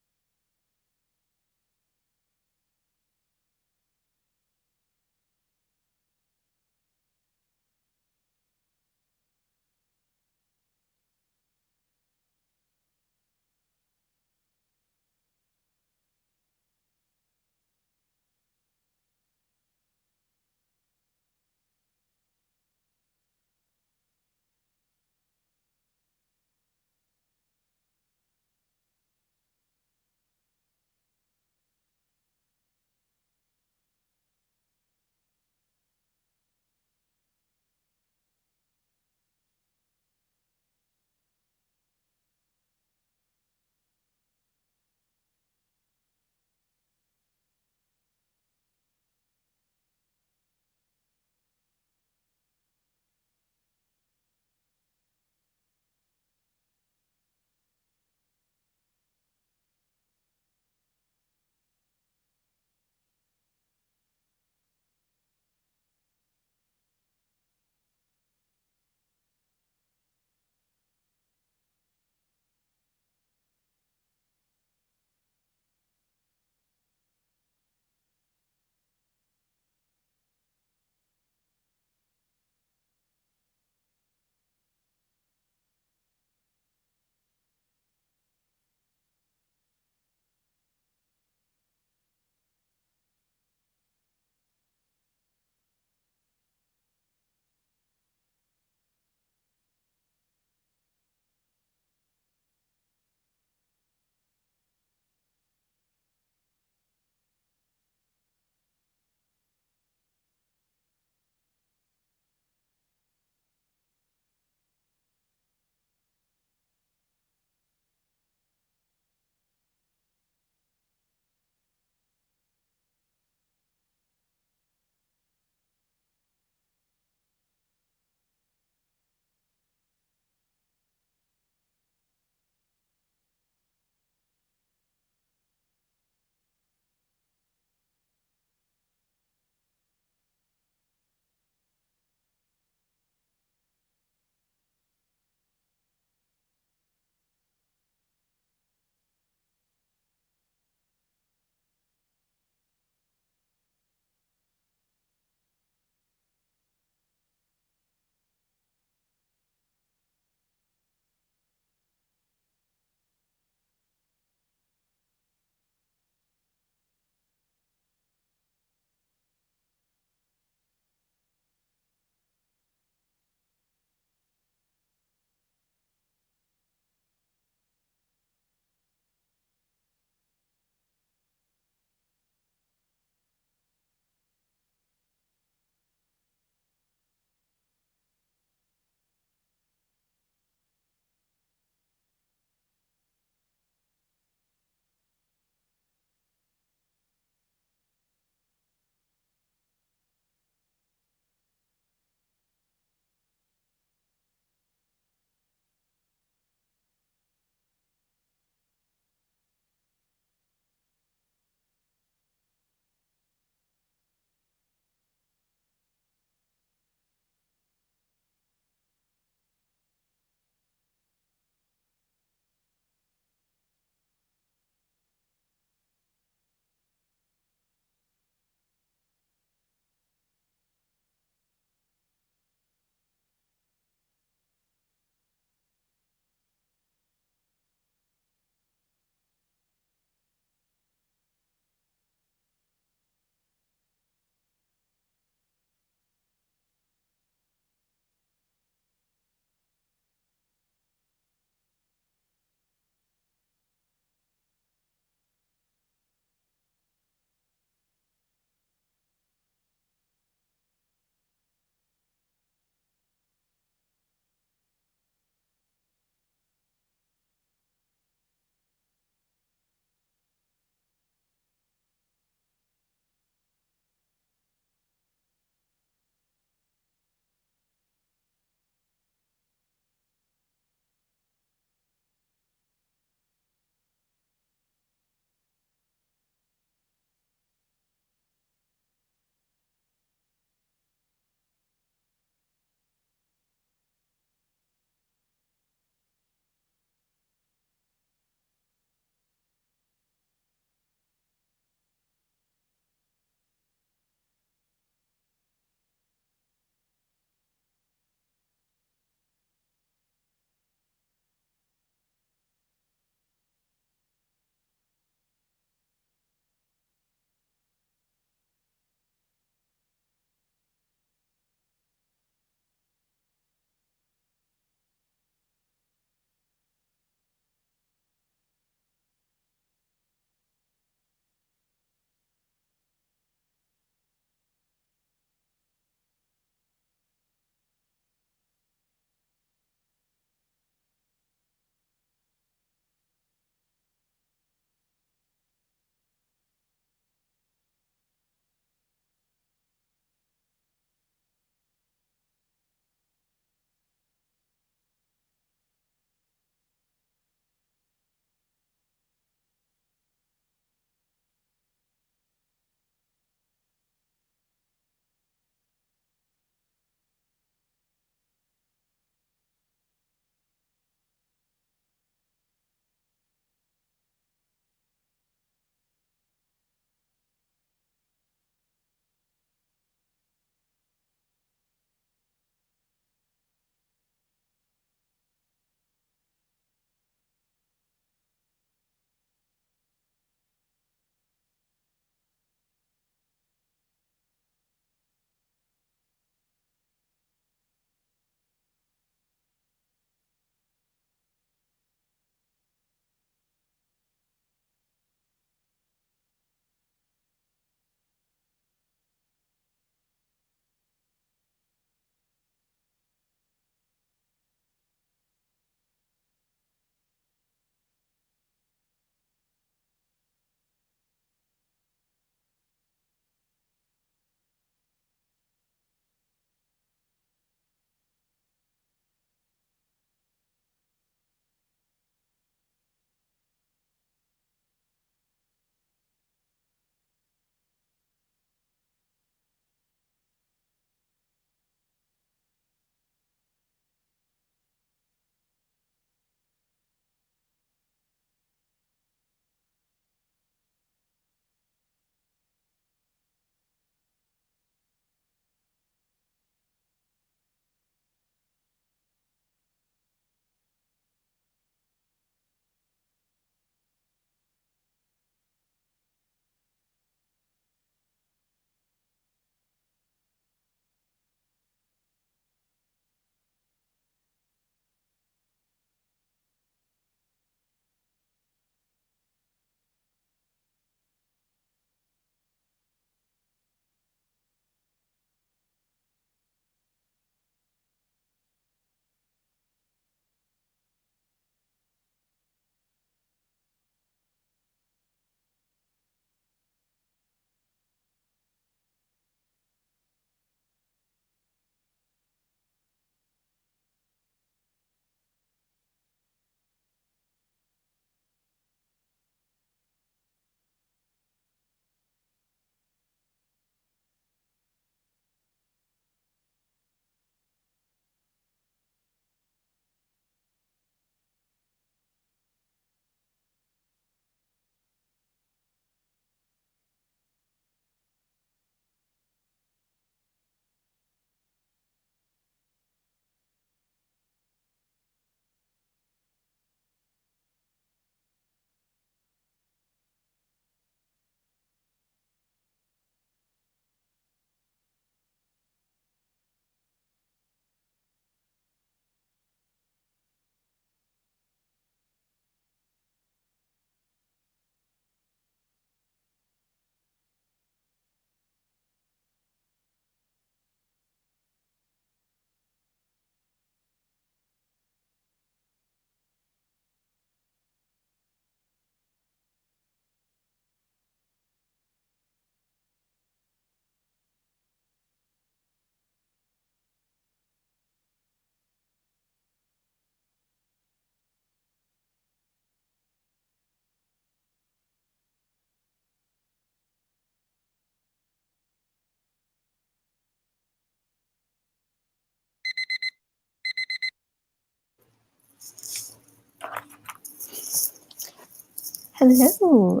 Hello.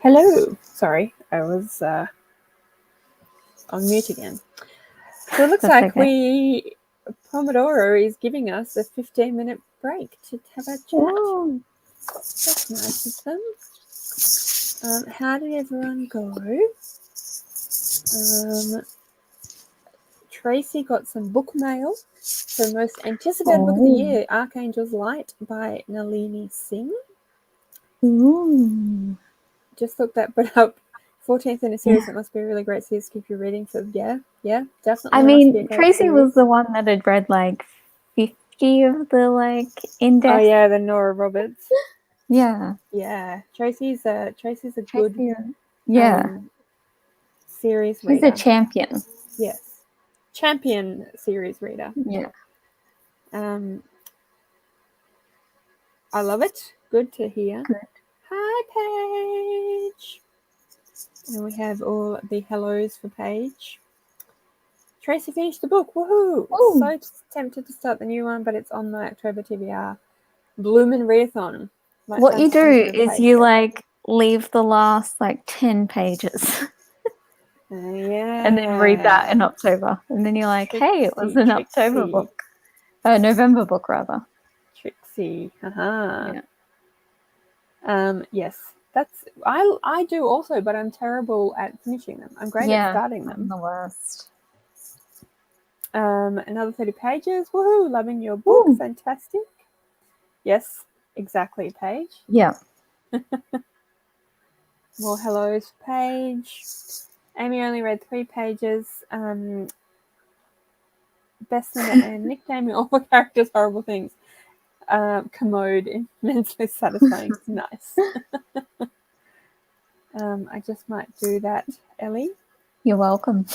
Hello. Sorry, I was on mute again. So it looks That's like okay. Pomodoro is giving us a 15-minute break to have a chat. Ooh. That's nice of them. How did everyone go? Tracy got some book mail. So most anticipated book of the year, Archangel's Light by Nalini Singh. Ooh. Just looked that but up. 14th in a series. It must be a really great series to keep you reading for. Yeah, definitely. I mean, Tracy was the one that had read like 50 of the index. Oh yeah, the Nora Roberts. Yeah. Tracy's a good series reader. She's a champion. Yes, champion series reader. Yeah. I love it. Good to hear. Good. Hi, Paige. And we have all the hellos for Paige. Tracy finished the book. Woohoo! Ooh. So tempted to start the new one, but it's on my October TBR. Bloomin' Readathon. What you do is you leave the last 10 pages. Yeah. And then read that in October. And then you're like, hey, it was an October book. November book, rather. Trixie. Yeah. Yes. That's I do also, but I'm terrible at finishing them. I'm great at starting them. I'm the worst. Another 30 pages. Woohoo! Loving your book. Ooh. Fantastic. Yes, exactly, Paige. Yeah. More hellos, Paige. Amy only read 3 pages. Best and nicknaming all the characters horrible things. Commode, immensely satisfying. Nice. I just might do that, Ellie. You're welcome.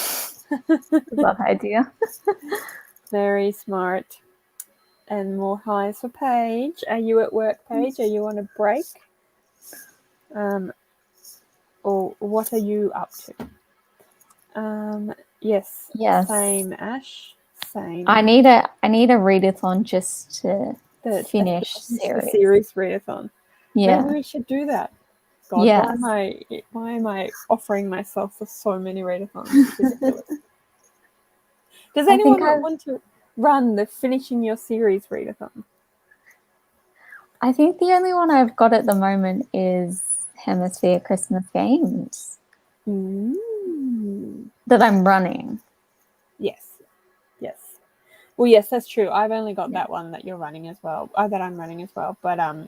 Love idea. Very smart. And more highs for Paige. Are you at work, Paige? Are you on a break? Or what are you up to? Yes. Same, Ash. Same. I need a readathon just to finish series. The series readathon. Yeah. Maybe we should do that. God, why am I offering myself for so many readathons? It's ridiculous. Does anyone want to run the finishing your series readathon? I think the only one I've got at the moment is Hemisphere Christmas Games. That I'm running. Yes. Well, yes, that's true. I've only got that one that you're running as well. That I'm running as well. But I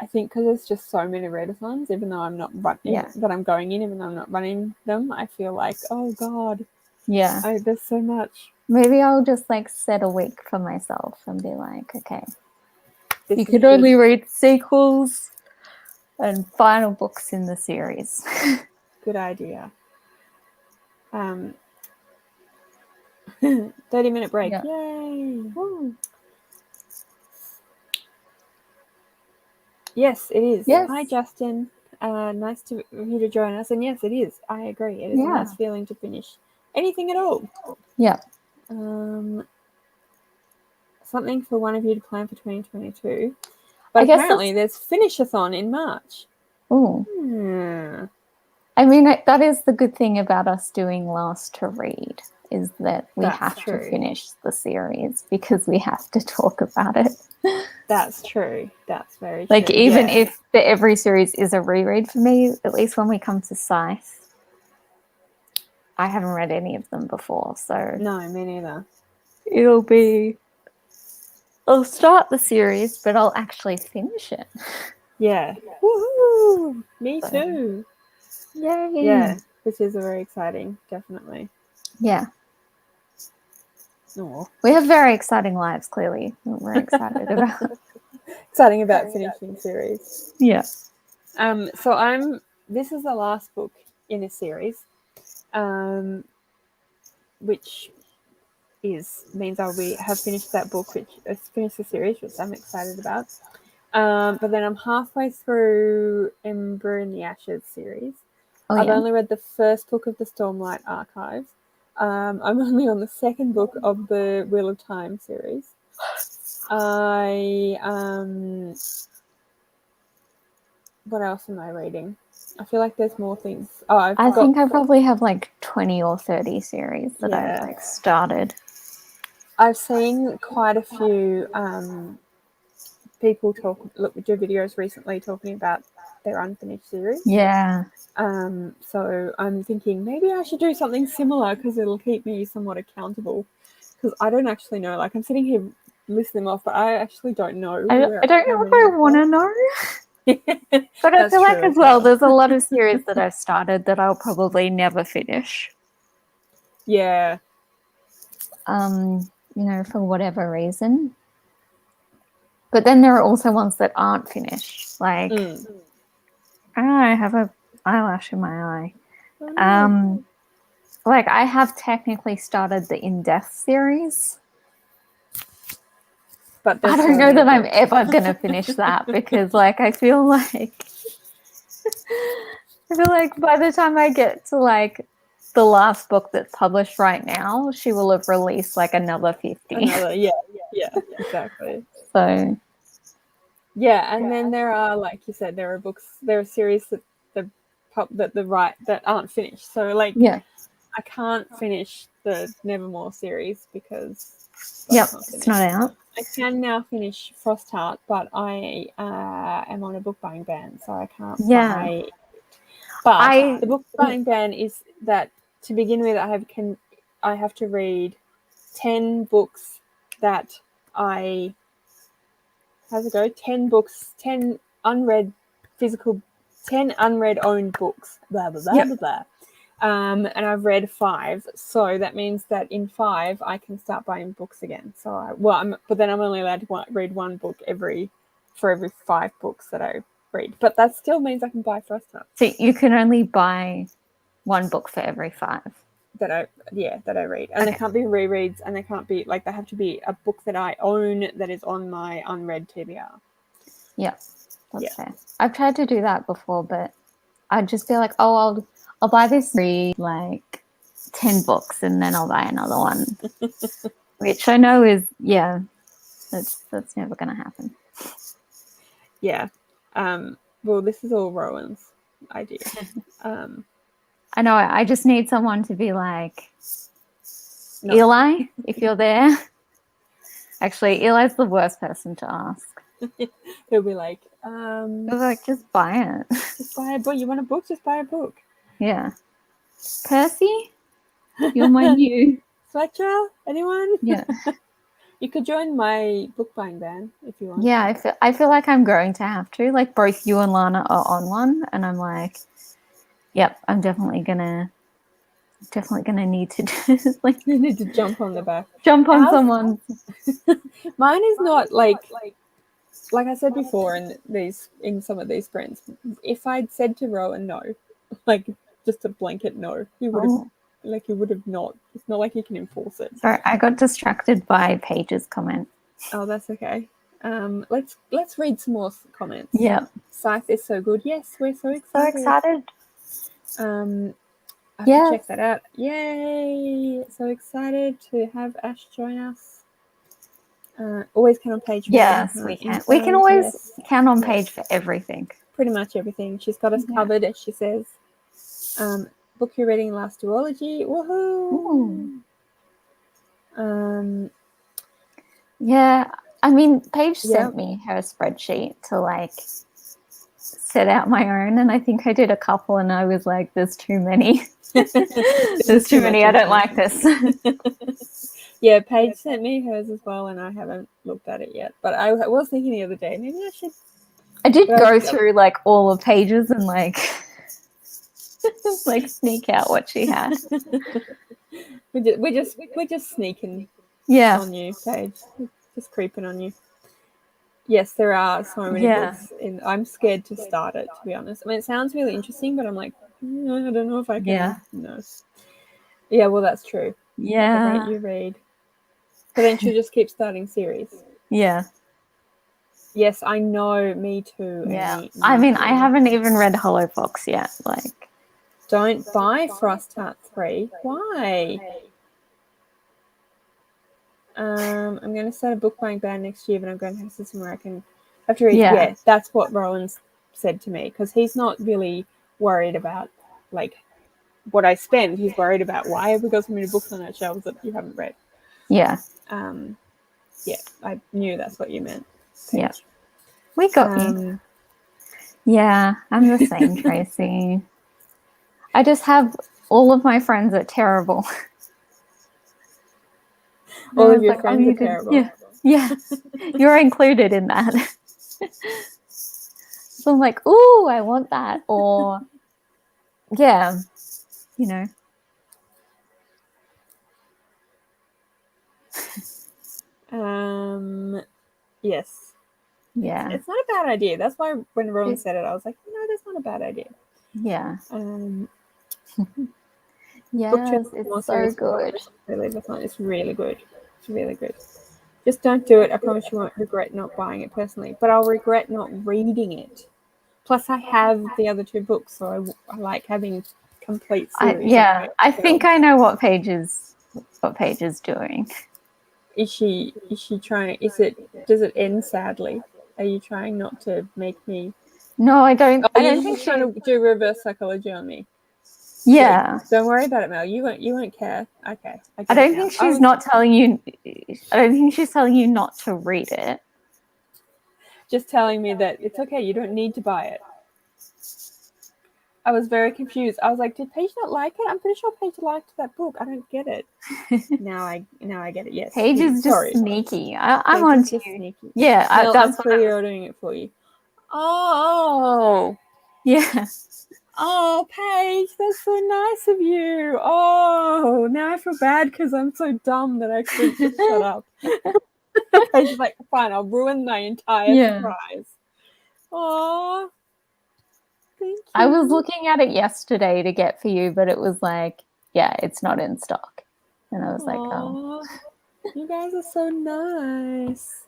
think because there's just so many readathons, even though I'm not running, that I'm going in, even though I'm not running them, I feel like, oh God. Yeah. There's so much. Maybe I'll just set a week for myself and be like, okay, you could only read sequels and final books in the series. Good idea. 30-minute break. Yeah. Yay. Woo. Yes, it is. Yes. Hi, Justin. Nice for you to join us. And yes, it is. I agree. It is a nice feeling to finish anything at all. Yeah. Something for one of you to plan for 2022. But apparently there's Finish-a-thon in March. Oh. I mean, that is the good thing about us doing Last to Read, is that we have to finish the series because we have to talk about it. That's true. That's very true. Even if every series is a reread for me, at least when we come to Scythe, I haven't read any of them before, so... No, me neither. It'll be... I'll start the series, but I'll actually finish it. Yeah. Woohoo! Me too. Yay! Yeah, which is very exciting, definitely. Yeah. Aww. We have very exciting lives, clearly. We're excited about. Exciting about finishing series. Yeah. So this is the last book in a series, which means have finished that book, which has finished the series, which I'm excited about. But then I'm halfway through Ember in the Ashes series. I've only read the first book of the Stormlight Archives. I'm only on the second book of the Wheel of Time series. What else am I reading? I feel like there's more things. Oh, I think I probably have like 20 or 30 series that Yeah. I've like started. I've seen quite a few people do videos recently talking about their unfinished series. Yeah. So I'm thinking maybe I should do something similar because it'll keep me somewhat accountable. Because I don't actually know. Like, I'm sitting here listing them off, but I actually don't know. I don't know if I want to know. But I feel like as well, there's a lot of series that I've started that I'll probably never finish. Yeah. You know, for whatever reason. But then there are also ones that aren't finished. Like, I have an eyelash in my eye. Oh, no. Like, I have technically started the In Death series. But I don't know that I'm ever going to finish that because, like, I feel like by the time I get to, like, the last book that's published right now, she will have released, like, another 50. Yeah, exactly. So... Yeah, and then there are, like you said, there are series that aren't finished. So, like, I can't finish the Nevermore series because it's not out. I can now finish Frostheart, but I am on a book buying ban, so I can't buy it. But the book buying ban is that to begin with, I have to read 10 books that I... How's it go? 10 books, 10 unread physical, 10 unread owned books, blah, blah, blah, blah, blah. And I've read 5. So that means that in 5, I can start buying books again. So, but then I'm only allowed to read 1 book for every 5 books that I read. But that still means I can buy Frostheart. So you can only buy 1 book for every 5. That I read, and there can't be rereads, and there can't be, like, there have to be a book that I own that is on my unread TBR. Yeah, that's fair. I've tried to do that before, but I'd just be like, oh, I'll buy this, read like 10 books, and then I'll buy another one, which I know is that's never going to happen. Yeah. Well, this is all Rowan's idea. I know. I just need someone to be like, Eli, if you're there. Actually, Eli's the worst person to ask. He'll be like, just buy it. Just buy a book. You want a book? Just buy a book. Yeah. Percy, you're my new Fletcher. Anyone? Yeah. You could join my book buying ban if you want. Yeah, I feel like I'm going to have to. Like, both you and Lana are on one, and I'm like, yep, I'm definitely gonna need to do, like, you need to jump on the back. Jump on someone. Mine is not like I said before in some of these friends. If I'd said to Rowan no, like just a blanket no, he would have he would have not. It's not like he can enforce it. Sorry, I got distracted by Paige's comment. Oh, that's okay. Let's read some more comments. Yeah. Scythe is so good. Yes, we're so excited. I have to check that out. Yay! So excited to have Ash join us. Always count on Paige. Yes, we can. We can always count on Paige for everything. Pretty much everything. She's got us covered, as she says. Book you're reading, Last Duology. Woohoo! Yeah, I mean, Paige sent me her spreadsheet to, like, set out my own, and I think I did a couple, and I was like, there's too many. There's too many. I don't like this. Yeah, Paige sent me hers as well, and I haven't looked at it yet. But I was thinking the other day, maybe I should. I did go through, like, all the pages and, like, like, sneak out what she had. We're just sneaking. Yeah. On you, Paige. Just creeping on you. Yes, there are so many books. I'm scared to start it, to be honest. I mean, it sounds really interesting, but I'm like, I don't know if I can. Yeah. No. Yeah, well, that's true. Yeah. The rate you read. But then she'll just keep starting series. Yeah. Yes, I know. Me too. Yeah. I mean, I haven't even read Hollow Fox yet. Like, Don't buy Frost Heart 3. Why? I'm going to start a book buying ban next year, but I'm going to have a system where I can have to read. Yeah, that's what Rowan's said to me, because he's not really worried about like what I spend. He's worried about why have we got so many books on our shelves that you haven't read. Yeah. Yeah, I knew that's what you meant. Paige. Yeah. We got you. Yeah, I'm the same, Tracy. I just have all of my friends are terrible. All of your friends are terrible. Yeah. Yeah. You're included in that. So I'm like, ooh, I want that. Or yeah, you know. Yes. Yeah. It's not a bad idea. That's why when Rowan said it, I was like, no, that's not a bad idea. Yeah. Yes, it's so good. It's really good. It's really good. Just don't do it. I promise you won't regret not buying it personally, but I'll regret not reading it. Plus, I have the other 2 books, so I like having complete series. I think I know what Paige is doing. Is she trying? Does it end sadly? Are you trying not to make me? No, I don't. I don't think she's trying to do reverse psychology on me. Yeah. Don't worry about it, Mel. You won't care. Okay. I don't think she's not telling you. I don't think she's telling you not to read it. Just telling me that it's okay. You don't need to buy it. I was very confused. I was like, did Paige not like it? I'm pretty sure Paige liked that book. I don't get it. Now I get it. Yes. Paige is just sneaky. I'm on to you. Sneaky. Yeah, I'm pre-ordering it for you. Oh. Yeah. Oh, Paige, that's so nice of you. Oh, now I feel bad because I'm so dumb that I couldn't shut up. Paige is like, fine, I'll ruin my entire surprise. Oh. I was looking at it yesterday to get for you, but it was like, yeah, it's not in stock. And I was like, oh. You guys are so nice.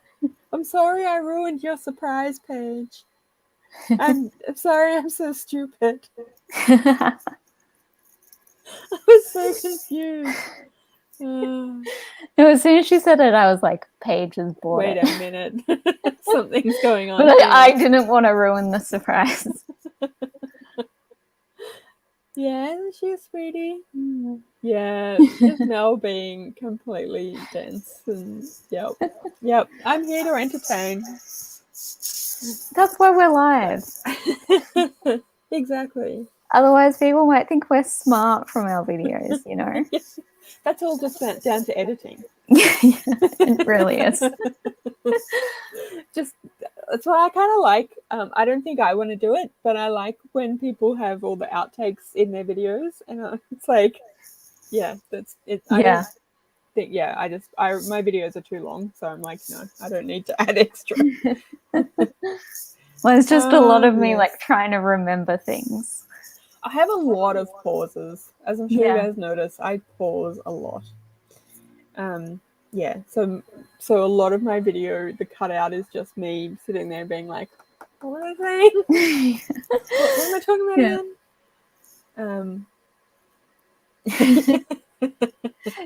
I'm sorry I ruined your surprise, Paige. I'm sorry I'm so stupid. I was so confused. No, as soon as she said it, I was like, Paige has bought it. Wait a minute. Something's going on. But I didn't want to ruin the surprise. Yeah, she's sweetie. Yeah, just Mel being completely dense. And yep. I'm here to entertain. That's why we're live. Exactly. Otherwise, people might think we're smart from our videos, you know? That's all just down to editing. Yeah, it really is. Just that's why I kind of like. I don't think I want to do it, but I like when people have all the outtakes in their videos, and it's like, yeah, that's it. I don't think, my videos are too long, so I'm like, no, I don't need to add extra. Well, it's just a lot of me like trying to remember things. I have a lot of pauses, as I'm sure you guys notice. I pause a lot. So a lot of my video, the cutout is just me sitting there being like, what was I saying? what am I talking about again?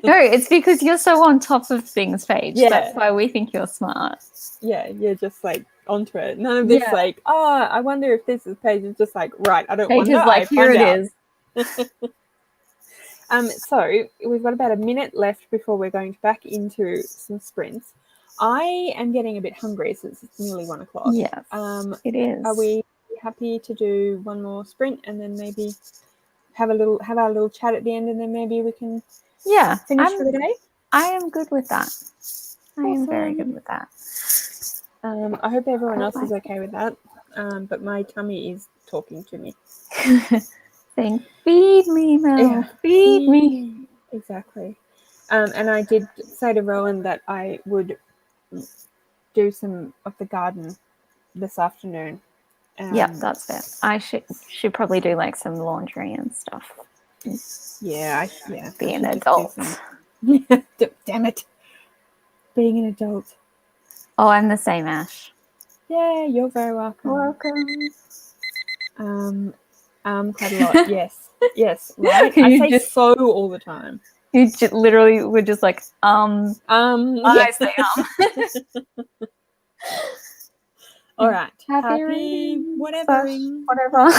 No, it's because you're so on top of things, Paige. Yeah. That's why we think you're smart. Yeah, you're just like onto it. None of this like, oh, I wonder if this is Paige. It's just like, right, I don't wonder. Paige is like, here it is. So we've got about a minute left before we're going back into some sprints. I am getting a bit hungry since it's nearly 1 o'clock. Yes, it is. Are we happy to do one more sprint and then maybe have our little chat at the end, and then maybe we can finish for the day? I am good with that. I am very good with that. I hope everyone else is okay with that. But my tummy is talking to me. Saying, feed me, Mel. Feed me. Exactly. And I did say to Rowan that I would do some of the garden this afternoon. That's fair. I should probably do like some laundry and stuff. Be an adult. Damn it. Being an adult. Oh, I'm the same, Ash. Yeah, you're very welcome. Welcome. Quite a lot, yes. Yes, right. I say so all the time. You literally were just like, I say All right. Happy reading. Whatever.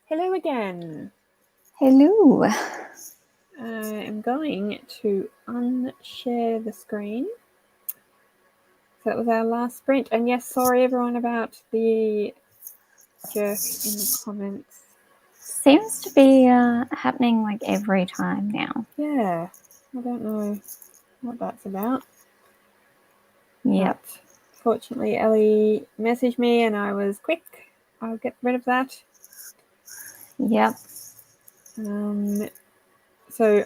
Hello again. Hello. I am going to unshare the screen. So that was our last sprint. And yes, sorry everyone about the jerk in the comments. Seems to be happening like every time now. Yeah, I don't know what that's about. Yep. But fortunately, Ellie messaged me and I was quick. I'll get rid of that. Yep. So,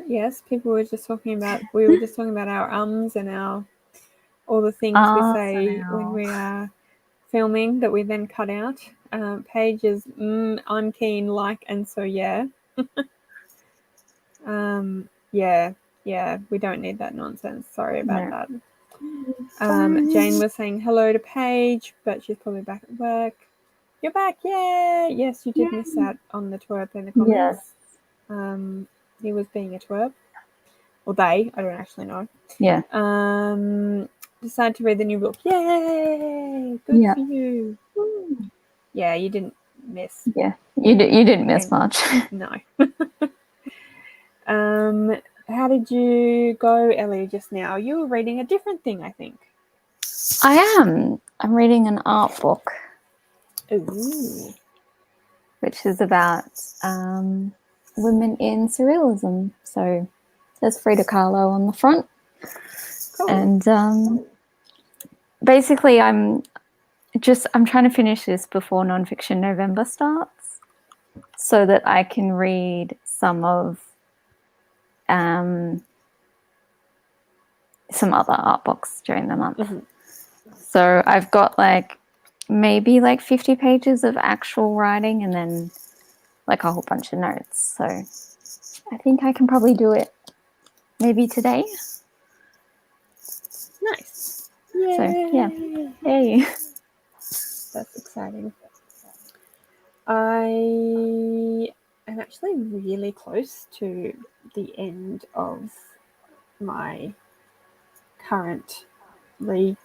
yes, people were just talking about, we were just talking about our and all the things we say when we are filming that we then cut out. Paige is, I'm keen, like, and so yeah. Yeah, we don't need that nonsense. Sorry about that. Jane was saying hello to Paige, but she's probably back at work. You're back, yay! Yes, you did miss out on the twerp in the comments. Yes. He was being a twerp. Or they, I don't actually know. Yeah. Decided to read the new book. Yay! Good for you. Woo. Yeah, you didn't miss. Yeah, you didn't miss much. No. How did you go, Ellie, just now? You were reading a different thing, I think. I am. I'm reading an art book. Ooh. Which is about women in surrealism. So there's Frida Kahlo on the front. Cool. And basically I'm trying to finish this before Nonfiction November starts so that I can read some of some other art books during the month. Mm-hmm. So I've got maybe 50 pages of actual writing and then a whole bunch of notes. So I think I can probably do it maybe today. Nice. Yay. So yeah. Hey. That's exciting. I am actually really close to the end of my current rewrite,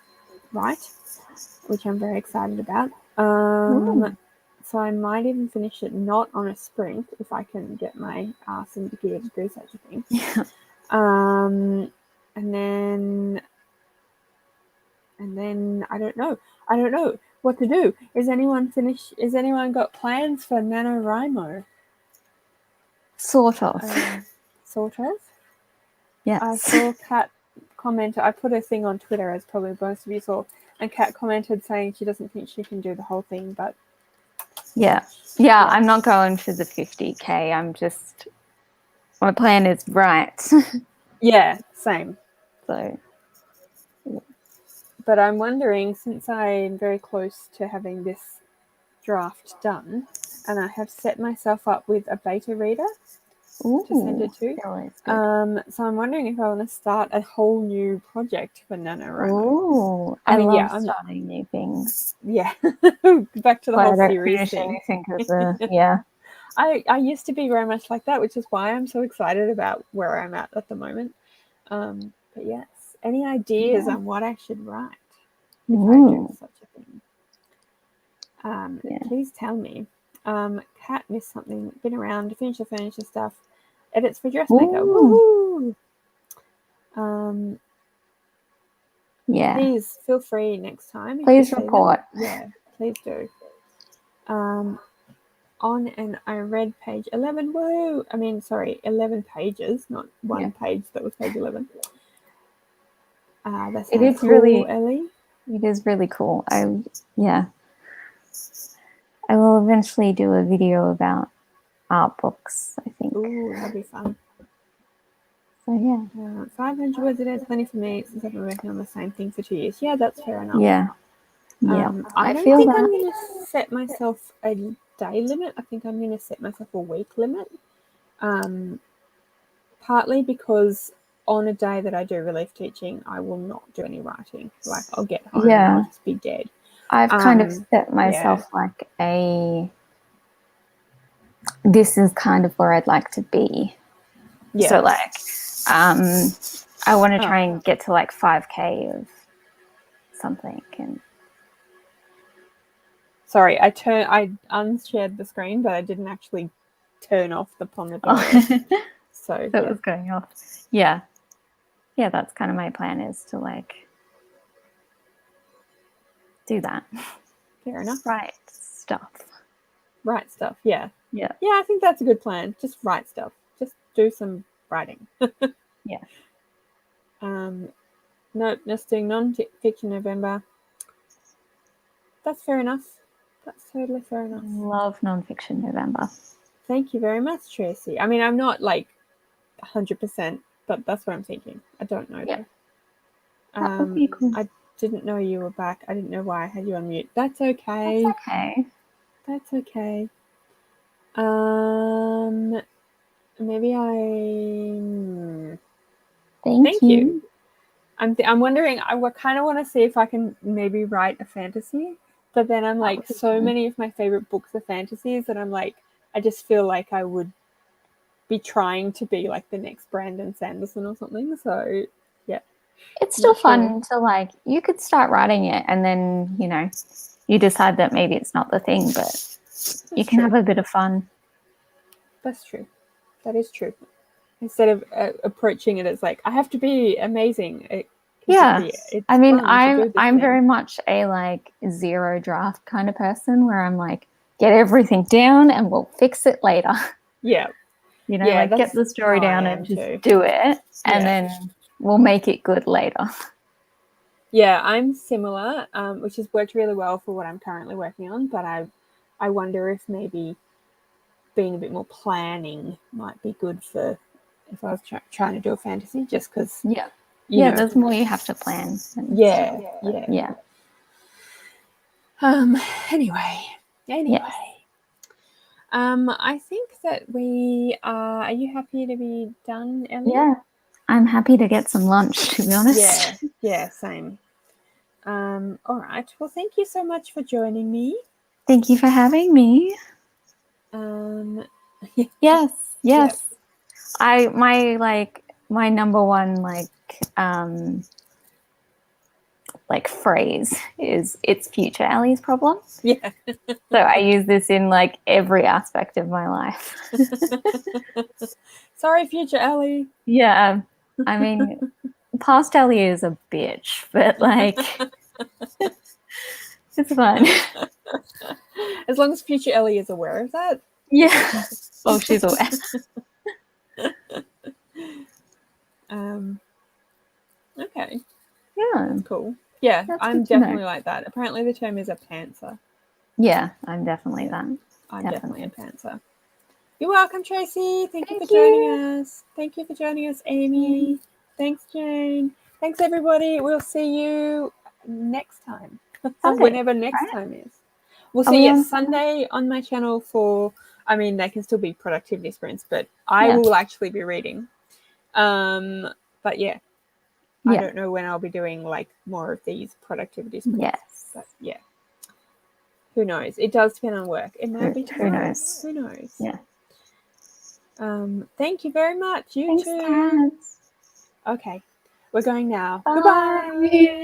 which I'm very excited about. So I might even finish it not on a sprint if I can get my ass into gear to do such a thing. Yeah. And then I don't know what to do. Is anyone got plans for NaNoWriMo? Sort of. Sort of? Yes. I saw Kat comment, I put a thing on Twitter, as probably most of you saw, and Kat commented saying she doesn't think she can do the whole thing, but... Yeah, I'm not going for the 50K. My plan is right. Yeah, same. So... But I'm wondering, since I'm very close to having this draft done, and I have set myself up with a beta reader to send it to. So I'm wondering if I want to start a whole new project for NaNoWriMo. Oh, I love starting new things. Yeah, back to the whole series thing. Yeah. I used to be very much like that, which is why I'm so excited about where I'm at the moment. But yes, any ideas on what I should write if I do such a thing? Please tell me. Kat missed something. Been around to finish the furniture stuff. Edits for dressmaker. Woohoo! Yeah. Please feel free next time. Please report. Yeah, please do. On and I read page 11. Woo! 11 pages, not one page that was page 11. That sounds cool, Ellie. It is really cool. I will eventually do a video about art books, I think. Ooh, that'd be fun. So yeah. 500 words a day is plenty for me since I've been working on the same thing for 2 years. Yeah, that's fair enough. Yeah. I don't think I'm going to set myself a day limit. I think I'm going to set myself a week limit. Partly because on a day that I do relief teaching, I will not do any writing. I'll get home and I'll just be dead. I've kind of set myself this is kind of where I'd like to be. Yeah. So I want to try and get to 5K of something. Sorry, I unshared the screen, but I didn't actually turn off the Pomodoro. Oh. So it was going off. Yeah. Yeah, that's kind of my plan, is to like do that. Fair enough. Write stuff. Write stuff, yeah. Yeah. Yeah, I think that's a good plan. Just write stuff. Just do some writing. Yeah. Nope, just doing non-fiction November. That's fair enough. That's totally fair enough. Love nonfiction November. Thank you very much, Tracy. I mean, I'm not like 100%, but that's what I'm thinking. I don't know though. That would be cool. I didn't know you were back. I didn't know why I had you on mute. That's okay. That's okay. That's okay. Maybe I. Thank you. I'm wondering. I kind of want to see if I can maybe write a fantasy, but then I'm like, so many of my favorite books are fantasies, and I'm like, I just feel like I would be trying to be like the next Brandon Sanderson or something. So yeah, it's still fun to like. You could start writing it, and then you decide that maybe it's not the thing, but you can have a bit of fun. That's true. That is true. Instead of approaching it as like, I have to be amazing. I mean, I'm very much a like zero draft kind of person, where I'm like, get everything down and we'll fix it later. Yeah. Like get the story down and just do it, and then we'll make it good later. Yeah, I'm similar, which has worked really well for what I'm currently working on, but I wonder if maybe being a bit more planning might be good for if I was trying to do a fantasy, just because there's more you have to plan. Yeah. Anyway. Yes. I think that we are you happy to be done, Ellie? Yeah. I'm happy to get some lunch, to be honest. Yeah, same. All right. Well, thank you so much for joining me. Thank you for having me. Yes. Yep. My number one phrase is, it's future Ellie's problem. Yeah. So I use this in like every aspect of my life. Sorry, future Ellie. Yeah. I mean, past Ellie is a bitch, but like it's fun. As long as future Ellie is aware of that. Yeah. Oh, she's aware. Okay. Yeah. That's cool. Yeah, I'm definitely like that. Apparently the term is a pantser. Yeah, I'm definitely that. I'm definitely a pantser. You're welcome, Tracy. Thank you for joining us. Thank you for joining us, Amy. Thanks, Jane. Thanks, everybody. We'll see you next time. Whenever next time is. We'll see you Sunday on my channel they can still be productivity sprints, but I will actually be reading. But yeah. I don't know when I'll be doing like more of these productivity sprints. Yes. But yeah. Who knows? It does depend on work. It might be tomorrow. Who knows? Yeah. Thank you very much. You Thanks, too. Taz. Okay. We're going now. Bye. Goodbye.